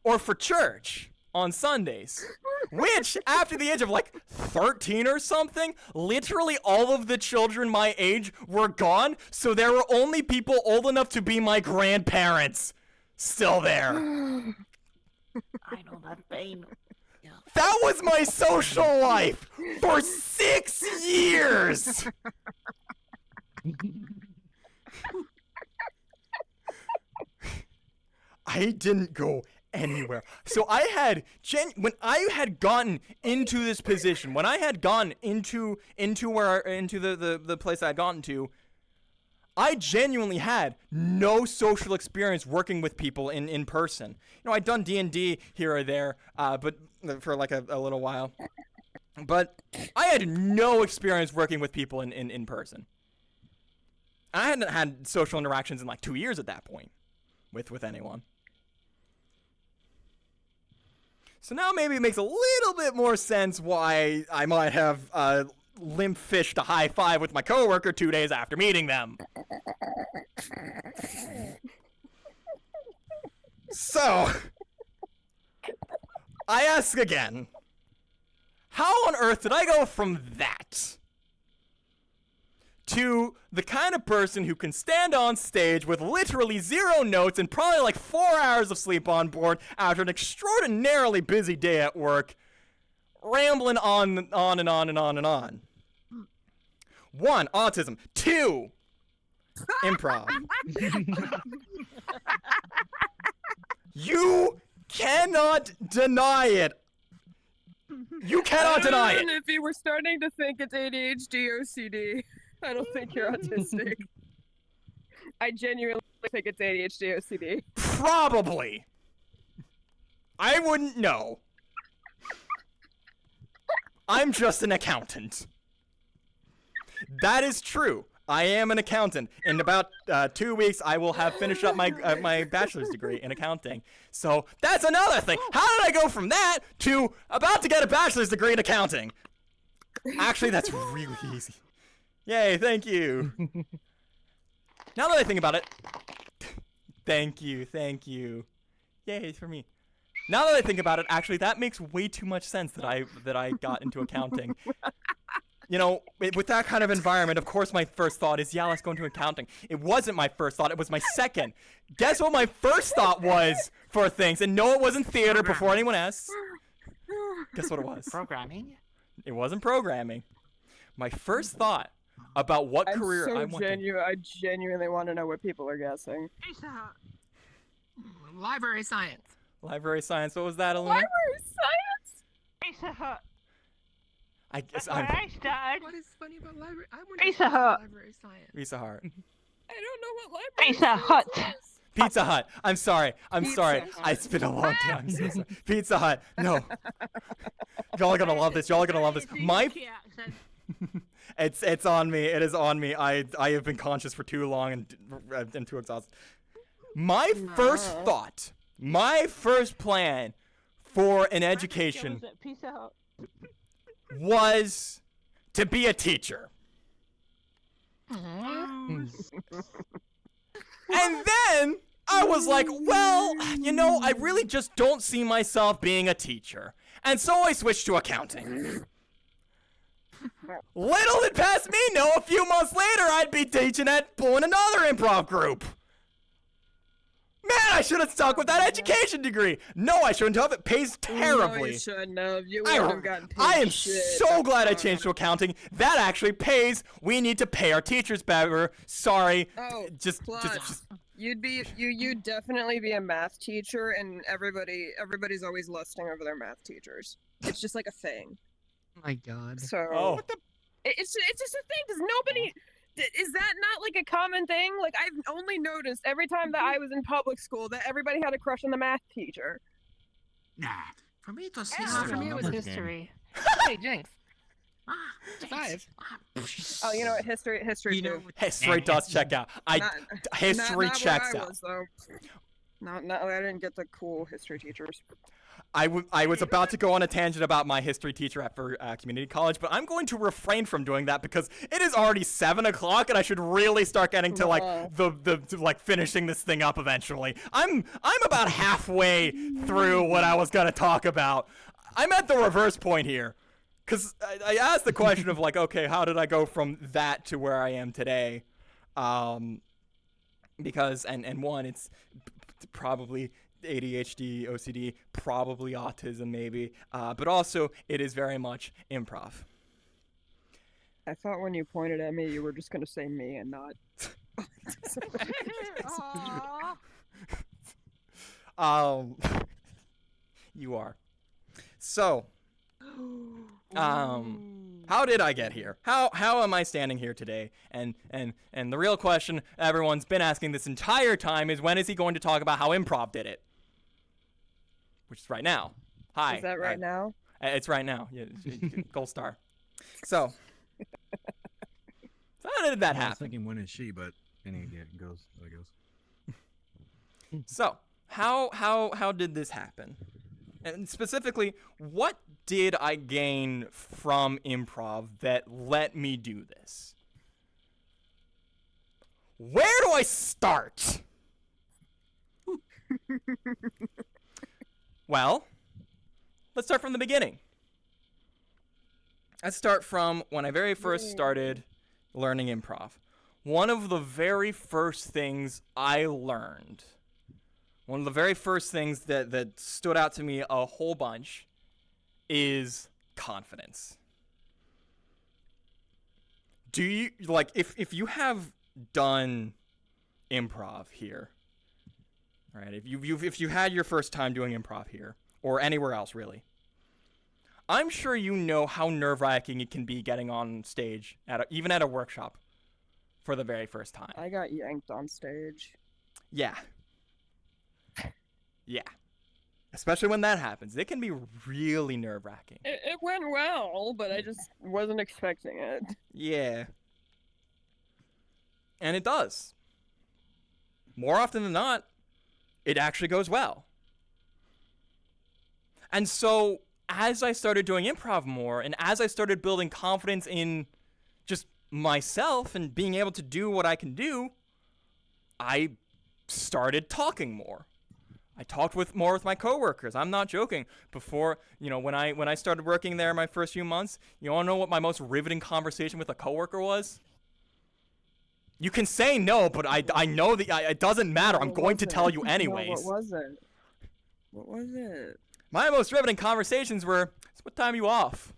or for church on Sundays. Which, after the age of like 13 or something, literally all of the children my age were gone, so there were only people old enough to be my grandparents still there. I know that pain. Yeah. That was my social life for 6 years! I didn't go anywhere. So I had when I had gotten into this position, when I had gotten into the place I had gotten to, I genuinely had no social experience working with people in person. I'd done D&D here or there, but for like a little while. But I had no experience working with people in person. I hadn't had social interactions in like 2 years at that point with anyone. So now maybe it makes a little bit more sense why I might have limp fished a high five with my coworker 2 days after meeting them. So, I ask again, how on earth did I go from that to the kind of person who can stand on stage with literally 0 notes and probably like 4 hours of sleep on board after an extraordinarily busy day at work, rambling on and on and on and on? 1, autism. 2, improv. You cannot deny it. You cannot deny it. If you were starting to think it's ADHD OCD, I don't think you're autistic. I genuinely think it's ADHD OCD. Probably. I wouldn't know. I'm just an accountant. That is true. I am an accountant. In about 2 weeks, I will have finished up my bachelor's degree in accounting. So that's another thing. How did I go from that to about to get a bachelor's degree in accounting? Actually, that's really easy. Yay, thank you. Now that I think about it, thank you. Yay, for me. Now that I think about it, actually, that makes way too much sense that I got into accounting. With that kind of environment, of course my first thought is, yeah, let's go into accounting. It wasn't my first thought, it was my second. Guess what my first thought was for things? And no, it wasn't theater before anyone asks. Guess what it was? Programming? It wasn't programming. My first thought about what career I wanted. I genuinely want to know what people are guessing. Library science. Library science, what was that, Elena? Library science? Pizza Hut. I guess That's where I started. What is funny about library? I want Pizza Hut. Library science. Pizza Hut. I don't know what library Pizza science Hut. is. Pizza Hut. I'm sorry. Pizza Hut. It's been a long time. I'm so sorry. Pizza Hut. No. Y'all are gonna love this. It's on me. It is on me. I have been conscious for too long and too exhausted. My first thought, my first plan for an education Pizza Hut. was to be a teacher. Mm-hmm. And then I was like, well, I really just don't see myself being a teacher. And so I switched to accounting. Little did past me know, a few months later I'd be teaching at pulling another improv group. Man, I should have stuck with that education degree. No, I shouldn't have. It pays terribly. No, you shouldn't have. You wouldn't have gotten paid I am shit. so glad I changed to accounting. That actually pays. We need to pay our teachers better. Sorry. Oh, just you'd definitely be a math teacher, and everybody's always lusting over their math teachers. It's just like a thing. Oh my god. So Oh. it's just a thing because nobody. Is that not like a common thing? Like, I've only noticed every time that I was in public school that everybody had a crush on the math teacher. Nah. For me, it was For me, it was history. Hey, Jinx. 5. Oh, you know what? History too. History does check out. History not checks where I out. was, though. Not I didn't get the cool history teachers. I was about to go on a tangent about my history teacher at community college, but I'm going to refrain from doing that because it is already 7 o'clock and I should really start getting to like the finishing this thing up eventually. I'm about halfway through what I was gonna talk about. I'm at the reverse point here, because I asked the question of like, okay, how did I go from that to where I am today? Because and one, it's probably ADHD, OCD, probably autism maybe, but also it is very much improv. I thought when you pointed at me, you were just gonna say me and not. You are. So, How did I get here? How am I standing here today? And the real question everyone's been asking this entire time is, when is he going to talk about how Improv did it? Which is right now. Hi. Is that right now? It's right now. Yeah, gold star. So how did that happen? I was thinking when is she, but it goes. There it goes. So how did this happen? And specifically, what did I gain from Improv that let me do this? Where do I start? Well, let's start from the beginning. Let's start from when I very first started learning Improv. One of the very first things I learned, one of the very first things that stood out to me a whole bunch, is confidence. Do you, like, if you have done Improv here, right? If you had your first time doing Improv here, or anywhere else really, I'm sure you know how nerve-wracking it can be getting on stage even at a workshop for the very first time. I got yanked on stage. Yeah. Yeah. Especially when that happens. It can be really nerve-wracking. It went well, but I just wasn't expecting it. Yeah. And it does. More often than not, it actually goes well. And so, as I started doing Improv more, and as I started building confidence in just myself and being able to do what I can do, I started talking more. I talked more with my coworkers. I'm not joking. Before, when I started working there my first few months, you want to know what my most riveting conversation with a coworker was? You can say no, but I know that it doesn't matter. I'm going to tell you anyways. What was it? What was it? My most riveting conversations were, so what time are you off?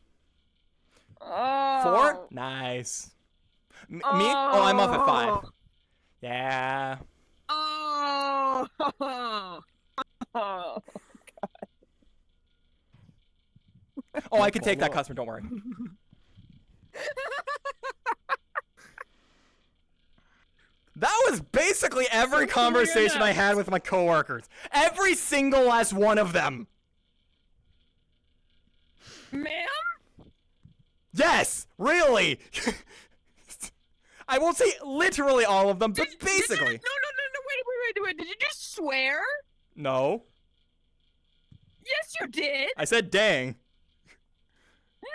Oh. 4? Nice. Me? Oh, I'm off at 5. Yeah. Oh. Oh, oh, I can take that customer, don't worry. That was basically every conversation I had with my coworkers. Every single last one of them. Ma'am? Yes, really. I won't say literally all of them, but basically. No, wait. Did you just swear? No. Yes, you did. I said dang. No,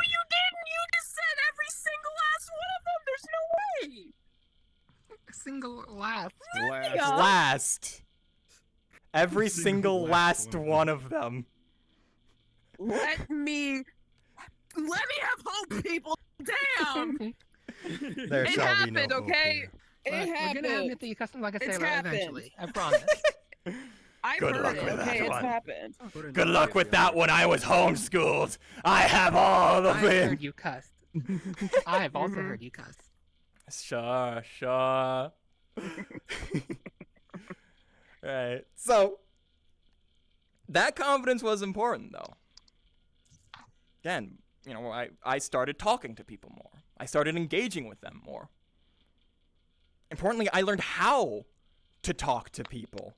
you didn't. You just said every single last one of them. There's no way. Single last. Last. Every single last one of them. Let me have hope, people. Damn. There shall happened, be no okay? It happened. We're gonna have Nithia custom like a It's sailor happened. eventually. I promise. I've Good heard luck it, with that okay? It's one. happened. Good luck with that when I was homeschooled. I have all the I things. heard you cussed. I have also heard you cuss. Sure. Right. So, that confidence was important, though. Again, I started talking to people more. I started engaging with them more. Importantly, I learned how to talk to people.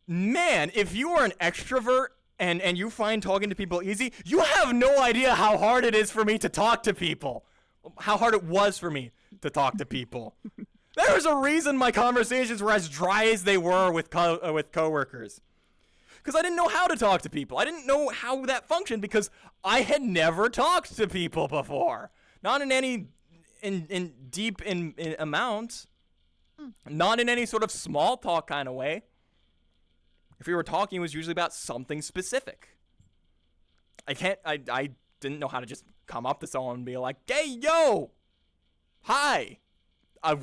Man, if you are an extrovert and you find talking to people easy, you have no idea how hard it is for me to talk to people. How hard it was for me to talk to people. There's a reason my conversations were as dry as they were with coworkers. Because I didn't know how to talk to people. I didn't know how that functioned because I had never talked to people before. Not in any deep amount. Not in any sort of small talk kind of way. If we were talking, it was usually about something specific. I didn't know how to just come up to someone and be like, hey, yo, hi.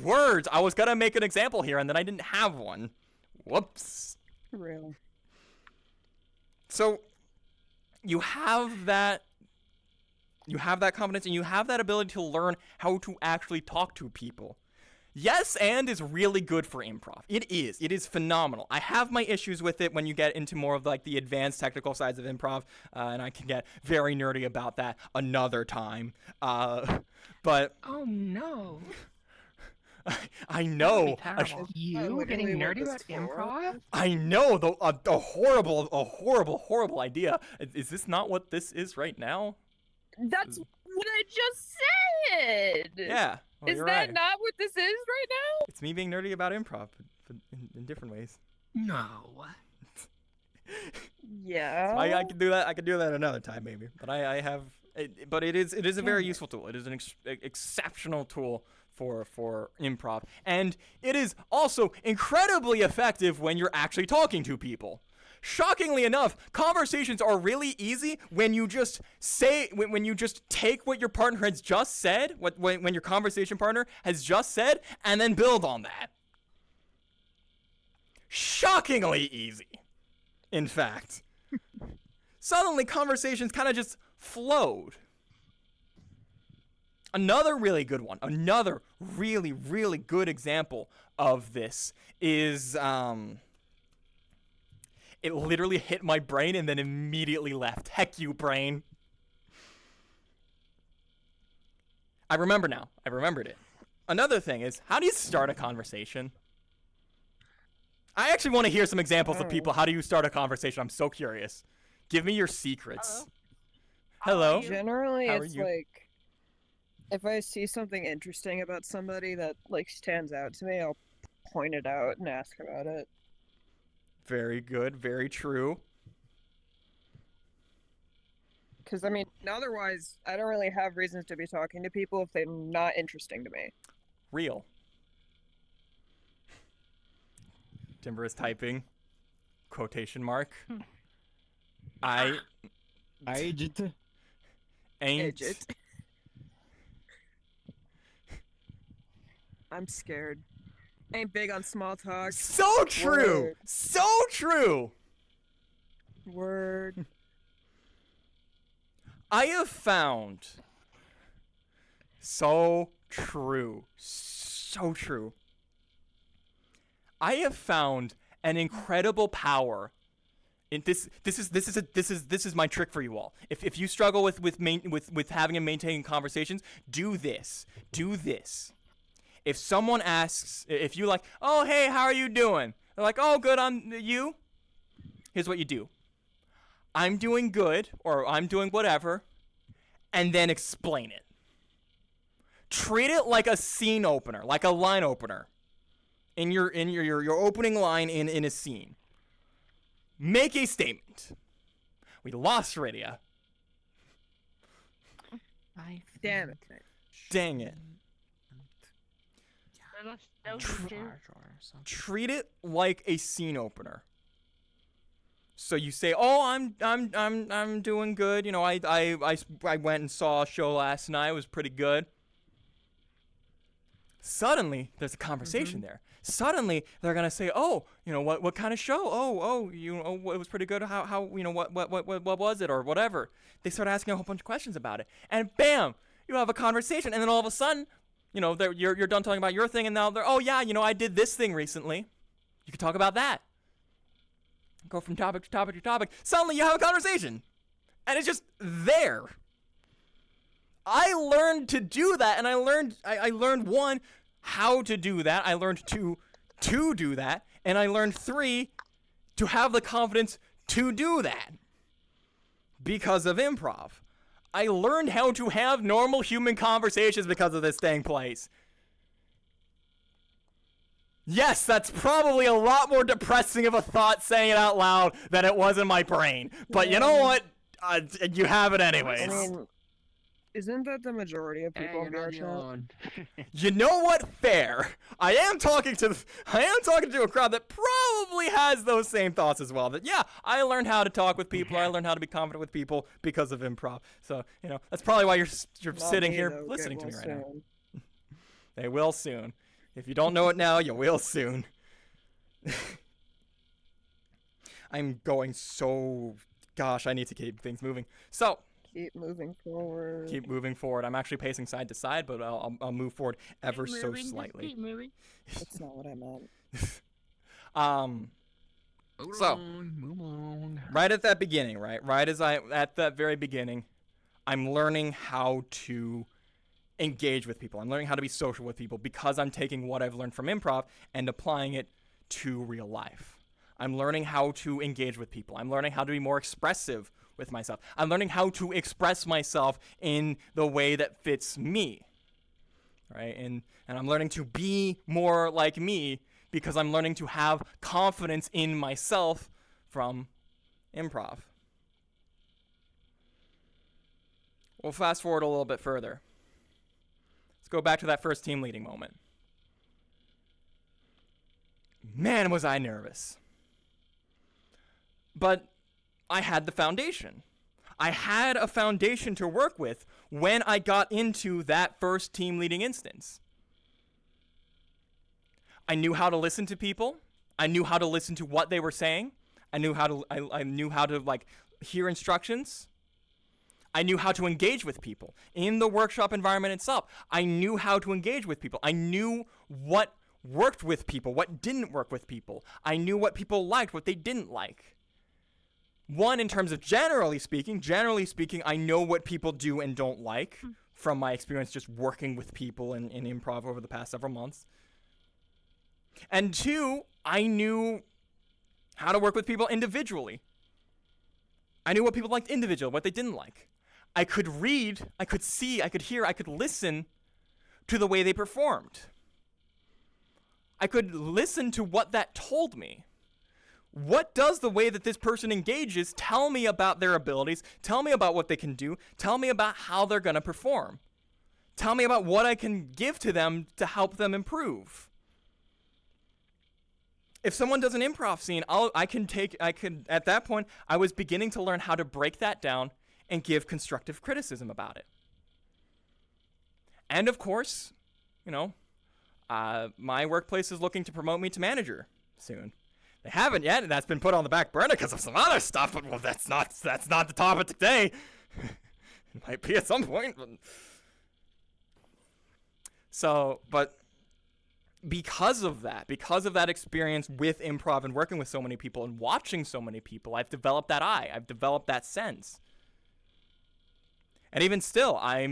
Words. I was gonna make an example here, and then I didn't have one. Whoops. Really? So, you have that confidence, and you have that ability to learn how to actually talk to people. Yes, and is really good for improv. It is. It is phenomenal. I have my issues with it when you get into more of like the advanced technical sides of improv, and I can get very nerdy about that another time. But Oh no. I know. You getting nerdy about improv? I know. A horrible idea. Is this not what this is right now? That's what I just said. Yeah. Well, Is you're that right. not what this is right now? It's me being nerdy about improv, but in different ways. No. Yeah. So I can do that. I can do that another time, maybe. But I have. But it is a very useful tool. It is an exceptional tool for improv, and it is also incredibly effective when you're actually talking to people. Shockingly enough, conversations are really easy when you just when you just take what your partner has just said, when your conversation partner has just said, and then build on that. Shockingly easy, in fact. Suddenly, conversations kind of just flowed. Another really good one, another really, really good example of this is, it literally hit my brain and then immediately left. Heck you, brain. I remember now. I remembered it. Another thing is, how do you start a conversation? I actually want to hear some examples of people. How do you start a conversation? I'm so curious. Give me your secrets. Hello. Generally, How are it's you? like if I see something interesting about somebody that like stands out to me, I'll point it out and ask about it. Very good. Very true. Because I mean, otherwise, I don't really have reasons to be talking to people if they're not interesting to me. Real. Timber is typing. Quotation mark. I Aged. ain't. Aged. I'm scared. Ain't big on small talk. So true. Word. So true. Word. I have found. So true. So true. I have found an incredible power. In this is my trick for you all. If you struggle with having and maintaining conversations, do this. Do this. If someone asks, if you like, oh hey, how are you doing? They're like, oh good, you. Here's what you do. I'm doing good, or I'm doing whatever, and then explain it. Treat it like a scene opener, like a line opener. In your opening line in a scene. Make a statement. We lost Rydia. Damn it. Dang it. I lost Doki too. Treat it like a scene opener. So you say, "Oh, I'm doing good. You know, I went and saw a show last night. It was pretty good." Suddenly, there's a conversation there. Suddenly, they're gonna say, "Oh, you know what kind of show? Oh, you know, it was pretty good. How you know what was it or whatever?" They start asking a whole bunch of questions about it, and bam, you have a conversation. And then all of a sudden, you know, you're done talking about your thing, and now they're, "Oh yeah, you know, I did this thing recently. You can talk about that." Go from topic to topic to topic. Suddenly, you have a conversation, and it's just there. I learned to do that, and I learned one, how to do that. I learned two, to do that, and I learned three, to have the confidence to do that. Because of improv. I learned how to have normal human conversations because of this dang place. Yes, that's probably a lot more depressing of a thought saying it out loud than it was in my brain. But you know what? You have it anyways. I mean, isn't that the majority of people in our chat? You know what? Fair. I am talking to a crowd that probably has those same thoughts as well. That yeah, I learned how to talk with people. I learned how to be confident with people because of improv. So you know that's probably why you're Not sitting me, here though. listening Get to me well right now. soon. They will soon. If you don't know it now, you will soon. I'm going so... Gosh, I need to keep things moving. So, Keep moving forward. Keep moving forward. I'm actually pacing side to side, but I'll move forward ever so slightly. Keep moving. That's not what I meant. So, Move on. right at that beginning, right as at that very beginning, I'm learning how to engage with people. I'm learning how to be social with people because I'm taking what I've learned from improv and applying it to real life. I'm learning how to engage with people. I'm learning how to be more expressive with myself. I'm learning how to express myself in the way that fits me, right? And I'm learning to be more like me because I'm learning to have confidence in myself from improv. We'll fast forward a little bit further. Let's go back to that first team leading moment. Man, was I nervous. But I had the foundation. I had a foundation to work with when I got into that first team leading instance. I knew how to listen to people. I knew how to listen to what they were saying. I knew how to like hear instructions. I knew how to engage with people in the workshop environment itself. I knew how to engage with people. I knew what worked with people, what didn't work with people. I knew what people liked, what they didn't like. One, in terms of generally speaking, I know what people do and don't like from my experience just working with people in improv over the past several months. And two, I knew how to work with people individually. I knew what people liked individually, what they didn't like. I could read, I could see, I could hear, I could listen to the way they performed. I could listen to what that told me. What does the way that this person engages tell me about their abilities? Tell me about what they can do. Tell me about how they're going to perform. Tell me about what I can give to them to help them improve. If someone does an improv scene, at that point, I was beginning to learn how to break that down and give constructive criticism about it. And of course, my workplace is looking to promote me to manager soon. They haven't yet, and that's been put on the back burner because of some other stuff, but well, that's not the topic today. It might be at some point. But because of that experience with improv and working with so many people and watching so many people, I've developed that eye. I've developed that sense. And even still, I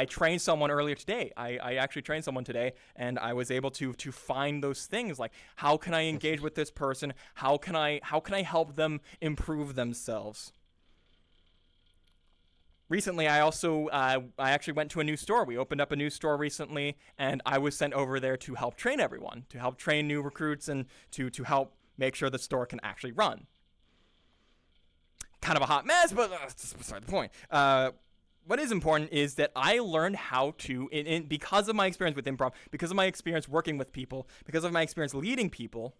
trained someone earlier today. I actually trained someone today, and I was able to find those things like, how can I engage with this person? How can I help them improve themselves? Recently, I actually went to a new store. We opened up a new store recently, and I was sent over there to help train everyone, to help train new recruits, and to help make sure the store can actually run. Kind of a hot mess, but that's beside the point. What is important is that I learned how to, because of my experience with improv, because of my experience working with people, because of my experience leading people,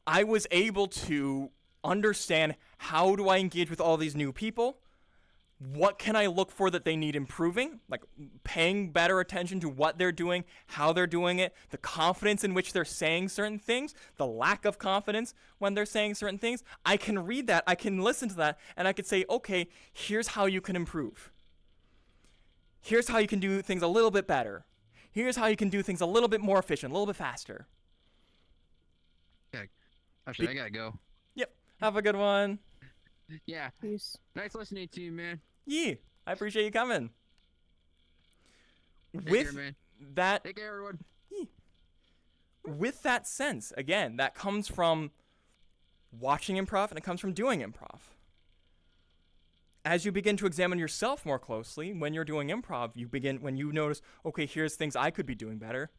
I was able to understand how do I engage with all these new people. What can I look for that they need improving? Like paying better attention to what they're doing, how they're doing it, the confidence in which they're saying certain things, the lack of confidence when they're saying certain things. I can read that, I can listen to that, and I could say, okay, here's how you can improve. Here's how you can do things a little bit better. Here's how you can do things a little bit more efficient, a little bit faster. Okay. Actually, I gotta go. Yep. Have a good one. Yeah. Peace. Nice listening to you, man. Yeah, I appreciate you coming. Take care, man. That, take care, everyone. With that sense, again, that comes from watching improv and it comes from doing improv. As you begin to examine yourself more closely, when you're doing improv, when you notice, okay, here's things I could be doing better,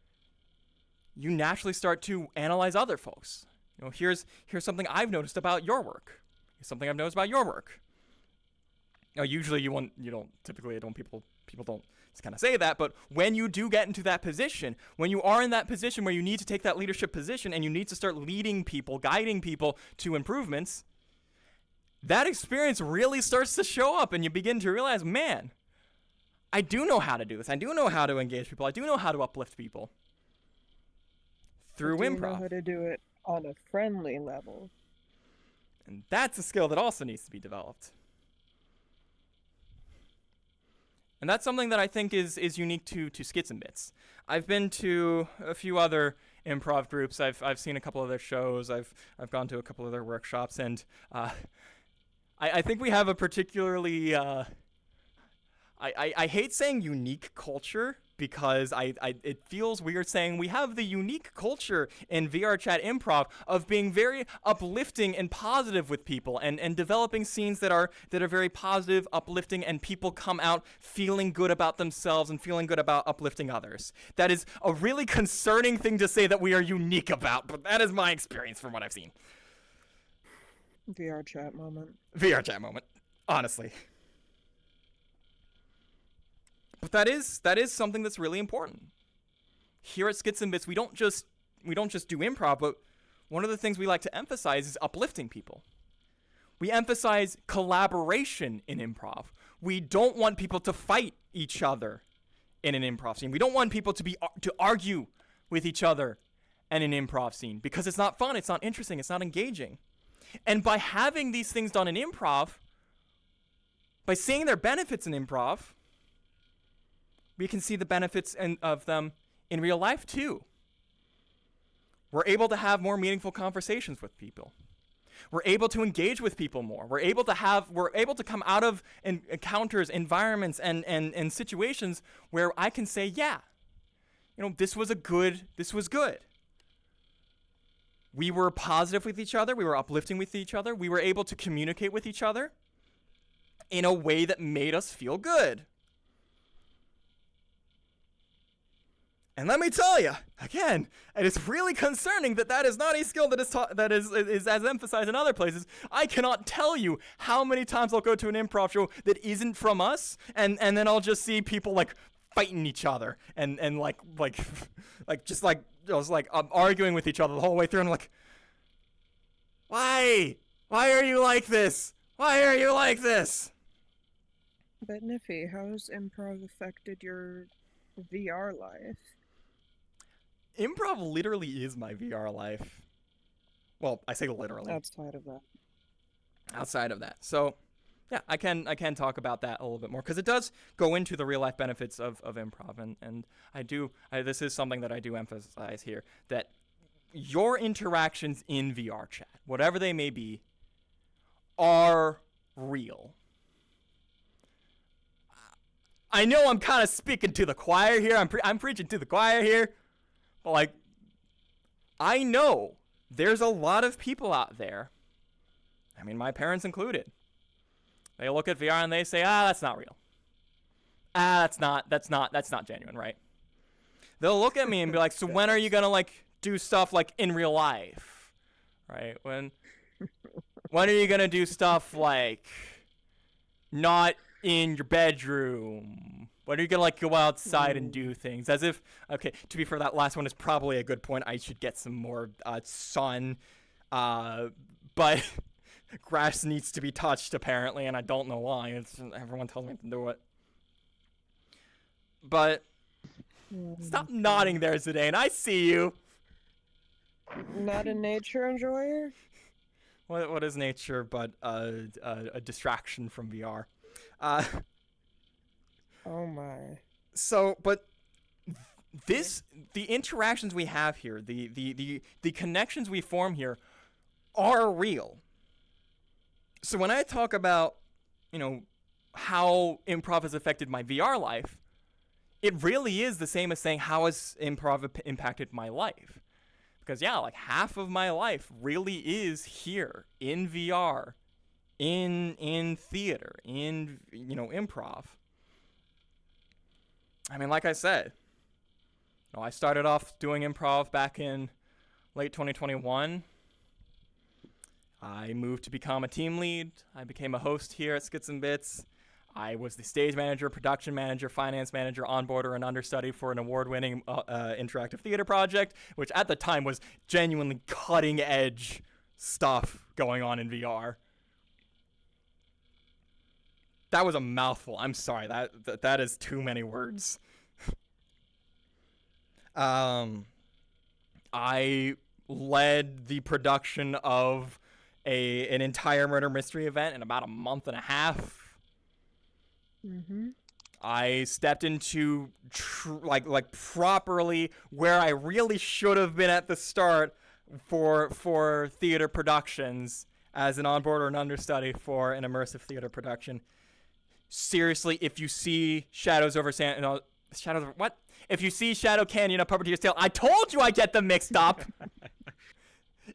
you naturally start to analyze other folks. Here's something I've noticed about your work. Here's something I've noticed about your work. Usually people don't just kind of say that, but when you do get into that position, when you are in that position where you need to take that leadership position and you need to start leading people, guiding people to improvements, that experience really starts to show up and you begin to realize, man, I do know how to do this. I do know how to engage people. I do know how to uplift people through improv. I know how to do it on a friendly level. And that's a skill that also needs to be developed. And that's something that I think is unique to Skits and Bits. I've been to a few other improv groups. I've seen a couple of their shows. I've gone to a couple of their workshops, and I think we have a particularly I hate saying unique culture, because it feels weird saying we have the unique culture in VR Chat Improv of being very uplifting and positive with people, and developing scenes that are very positive, uplifting, and people come out feeling good about themselves and feeling good about uplifting others. That is a really concerning thing to say that we are unique about, but that is my experience from what I've seen. VR Chat moment. VR Chat moment, honestly. But that is something that's really important. Here at Skits and Bits, we don't just do improv, but one of the things we like to emphasize is uplifting people. We emphasize collaboration in improv. We don't want people to fight each other in an improv scene. We don't want people to argue with each other in an improv scene, because it's not fun, it's not interesting, it's not engaging. And by having these things done in improv, by seeing their benefits in improv, we can see the benefits of them in real life too. We're able to have more meaningful conversations with people. We're able to engage with people more. We're able to come out of encounters, environments, and situations where I can say, yeah, this was good. We were positive with each other. We were uplifting with each other. We were able to communicate with each other in a way that made us feel good. And let me tell you, again, it is really concerning that is not a skill that is as emphasized in other places. I cannot tell you how many times I'll go to an improv show that isn't from us, and then I'll just see people like fighting each other and arguing with each other the whole way through. And I'm like, why are you like this? Why are you like this? But Nithia, how has improv affected your VR life? Improv literally is my VR life. Well, I say literally. Outside of that. So, yeah, I can talk about that a little bit more, because it does go into the real life benefits of improv, and this is something that I do emphasize here, that your interactions in VR chat, whatever they may be, are real. I know I'm kind of speaking to the choir here. I'm preaching to the choir here. But, like, I know there's a lot of people out there, I mean, my parents included. They look at VR and they say, that's not real. That's not genuine, right? They'll look at me and be like, so when are you going to, like, do stuff, like, in real life? Right? When are you going to do stuff, like, not in your bedroom? When are you gonna, like, go outside and do things? As if, okay, to be fair, that last one is probably a good point. I should get some more sun, but grass needs to be touched, apparently, and I don't know why. Everyone tells me to do it. But stop nodding there, Zidane. I see you. Not a nature enjoyer? What is nature but a distraction from VR? Oh my. So, but the interactions we have here, the connections we form here are real. So when I talk about, how improv has affected my VR life, it really is the same as saying, how has improv impacted my life? Because, yeah, like, half of my life really is here in VR, in theater, in, improv. I mean, like I said, I started off doing improv back in late 2021. I moved to become a team lead. I became a host here at Skits and Bits. I was the stage manager, production manager, finance manager, onboarder, and understudy for an award-winning interactive theater project, which at the time was genuinely cutting-edge stuff going on in VR. That was a mouthful. I'm sorry. That is too many words. I led the production of an entire murder mystery event in about a month and a half. Mm-hmm. I stepped into like properly where I really should have been at the start for theater productions as an onboard or an understudy for an immersive theater production. Seriously, if you see Shadows Over Shadows Over what? If you see Shadow Canyon, A Puppeteer's Tale, I told you I get them mixed up.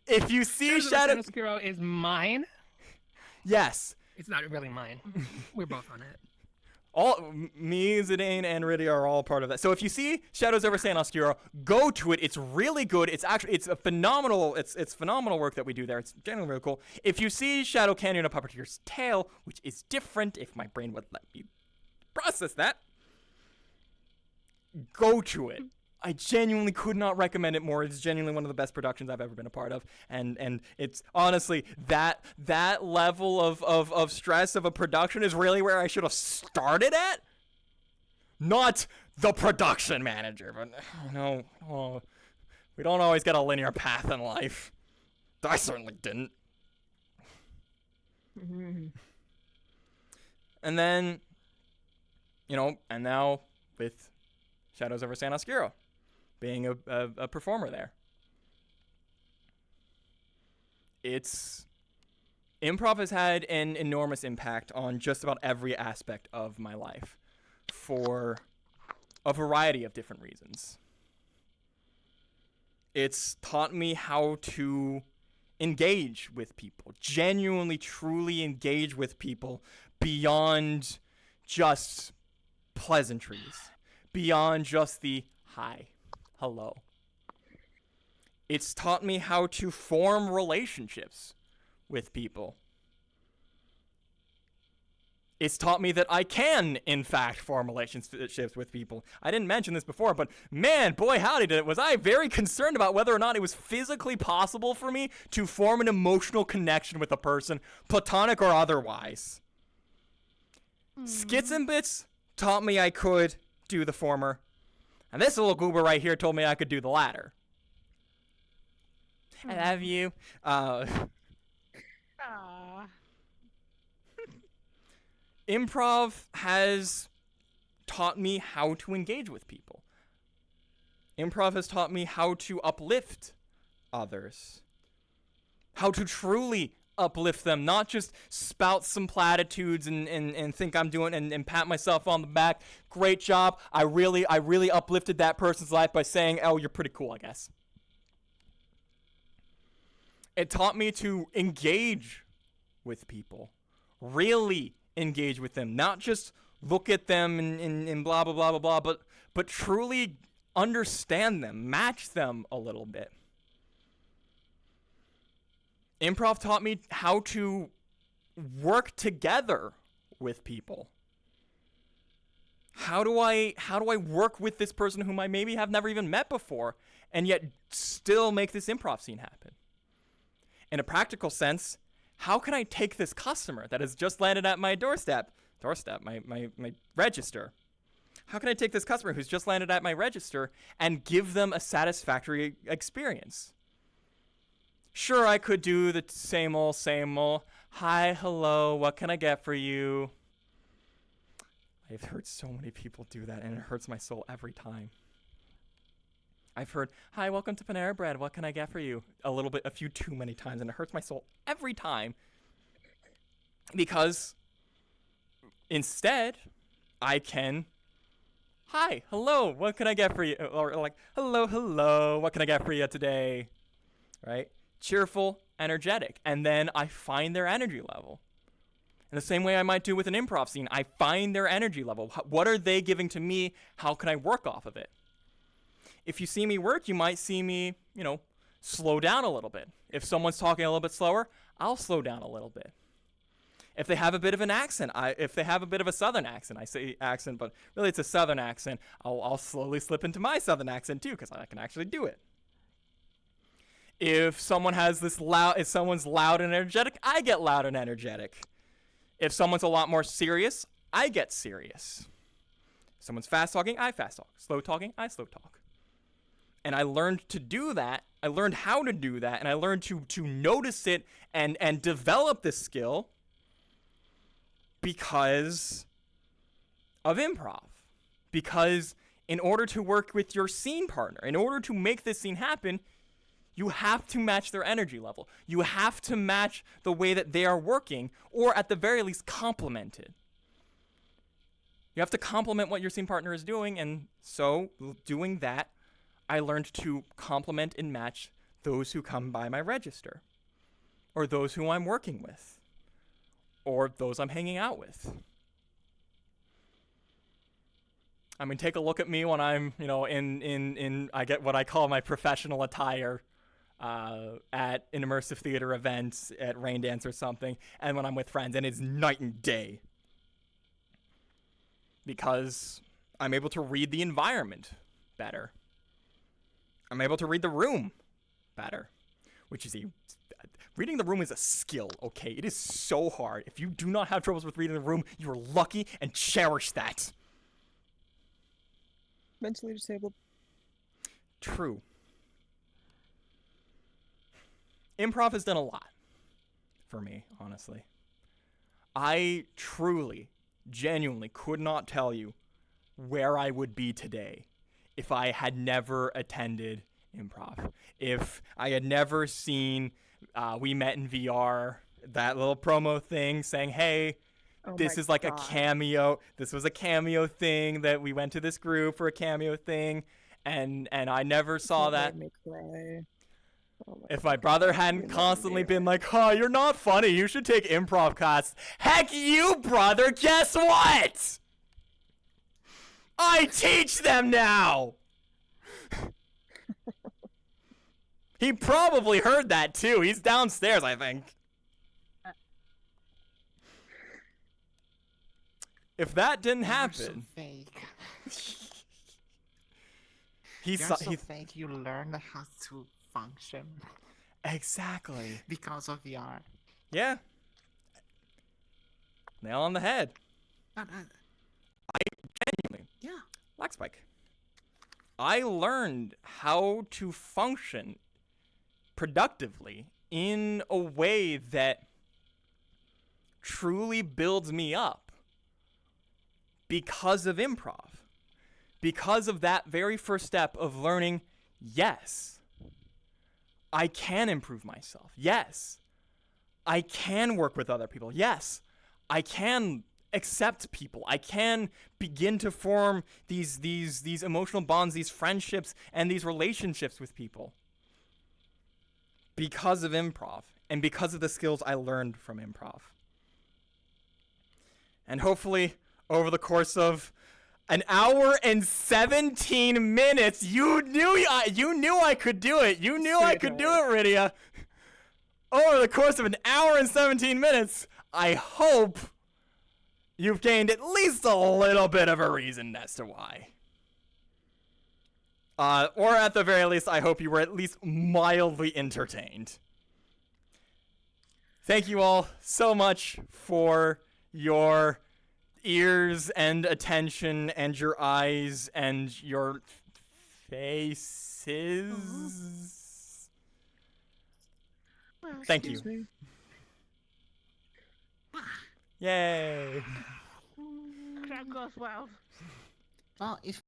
If you see Shadow Obscuro is mine. Yes. It's not really mine. We're both on it. All me, Zidane, and Riddy are all part of that. So if you see Shadows Over San Oscuro, go to it. It's really good. It's a phenomenal. It's phenomenal work that we do there. It's generally really cool. If you see Shadow Canyon, A Puppeteer's Tale, which is different, if my brain would let me process that, go to it. I genuinely could not recommend it more. It's genuinely one of the best productions I've ever been a part of, and it's honestly that level of stress of a production is really where I should have started at, not the production manager. But we don't always get a linear path in life. I certainly didn't. And then, and now with Shadows Over San Oscuro, being a performer there. Improv has had an enormous impact on just about every aspect of my life for a variety of different reasons. It's taught me how to engage with people, genuinely, truly engage with people beyond just pleasantries, beyond just the hi, hello. It's taught me how to form relationships with people. It's taught me that I can, in fact, form relationships with people. I didn't mention this before, but man, boy howdy, was I very concerned about whether or not it was physically possible for me to form an emotional connection with a person, platonic or otherwise. Skits and Bits taught me I could do the former. And this little goober right here told me I could do the latter. I love you. Improv has taught me how to engage with people. Improv has taught me how to uplift others. How to truly uplift them, not just spout some platitudes and think I'm doing and pat myself on the back. Great job. I really uplifted that person's life by saying, "Oh, you're pretty cool, I guess." It taught me to engage with people. Really engage with them, not just look at them and blah blah blah blah blah, but truly understand them, match them a little bit. Improv taught me how to work together with people. How do I work with this person whom I maybe have never even met before and yet still make this improv scene happen? In a practical sense, how can I take this customer that has just landed at my doorstep, my register? How can I take this customer who's just landed at my register and give them a satisfactory experience? Sure, I could do the same old, hi, hello, what can I get for you? I've heard so many people do that, and it hurts my soul every time. I've heard, hi, welcome to Panera Bread, what can I get for you? A few too many times, and it hurts my soul every time. Because instead, I can, hi, hello, what can I get for you? Or like, hello, what can I get for you today? Right? Cheerful, energetic, and then I find their energy level. In the same way I might do with an improv scene, I find their energy level. What are they giving to me? How can I work off of it? If you see me work, you might see me, slow down a little bit. If someone's talking a little bit slower, I'll slow down a little bit. If they have a bit of an accent, if they have a bit of a southern accent, I say accent, but really it's a southern accent, I'll slowly slip into my southern accent too, because I can actually do it. If someone's loud and energetic, I get loud and energetic. If someone's a lot more serious, I get serious. If someone's fast talking, I fast talk. Slow talking, I slow talk. And I learned to do that. I learned how to do that, and I learned to notice it and develop this skill because of improv. Because in order to work with your scene partner, in order to make this scene happen, you have to match their energy level. You have to match the way that they are working, or at the very least, complement it. You have to complement what your scene partner is doing, and so doing that, I learned to complement and match those who come by my register, or those who I'm working with, or those I'm hanging out with. I mean, take a look at me when I'm, in I get what I call my professional attire at an immersive theater event, at Rain Dance or something, and when I'm with friends, and it's night and day. Because I'm able to read the environment better. I'm able to read the room better, reading the room is a skill, okay? It is so hard. If you do not have troubles with reading the room, you are lucky, and cherish that. Mentally disabled. True. Improv has done a lot for me, honestly. I truly, genuinely could not tell you where I would be today if I had never attended improv. If I had never seen We Met in VR, that little promo thing saying, hey, this is like a cameo. This was a cameo thing that we went to this group for a cameo thing. And I never saw that. Made me cry. If my brother hadn't constantly been like, oh, you're not funny, you should take improv class. Heck you, brother, guess what? I teach them now. He probably heard that too. He's downstairs, I think. If that didn't happen, You're so fake. You learned how to function. Exactly. Because of VR. Yeah. Nail on the head. I genuinely. Yeah. Black Spike. I learned how to function productively in a way that truly builds me up because of improv. Because of that very first step of learning, yes, I can improve myself. Yes, I can work with other people. Yes, I can accept people. I can begin to form these emotional bonds, these friendships, and these relationships with people because of improv and because of the skills I learned from improv. And hopefully, over the course of an hour and 17 minutes, you knew I could do it. You knew I could do it, Nithia. Over the course of an hour and 17 minutes, I hope you've gained at least a little bit of a reason as to why. Or at the very least, I hope you were at least mildly entertained. Thank you all so much for your ears and attention and your eyes and your faces. Thank you. Yay. That goes well. Well, if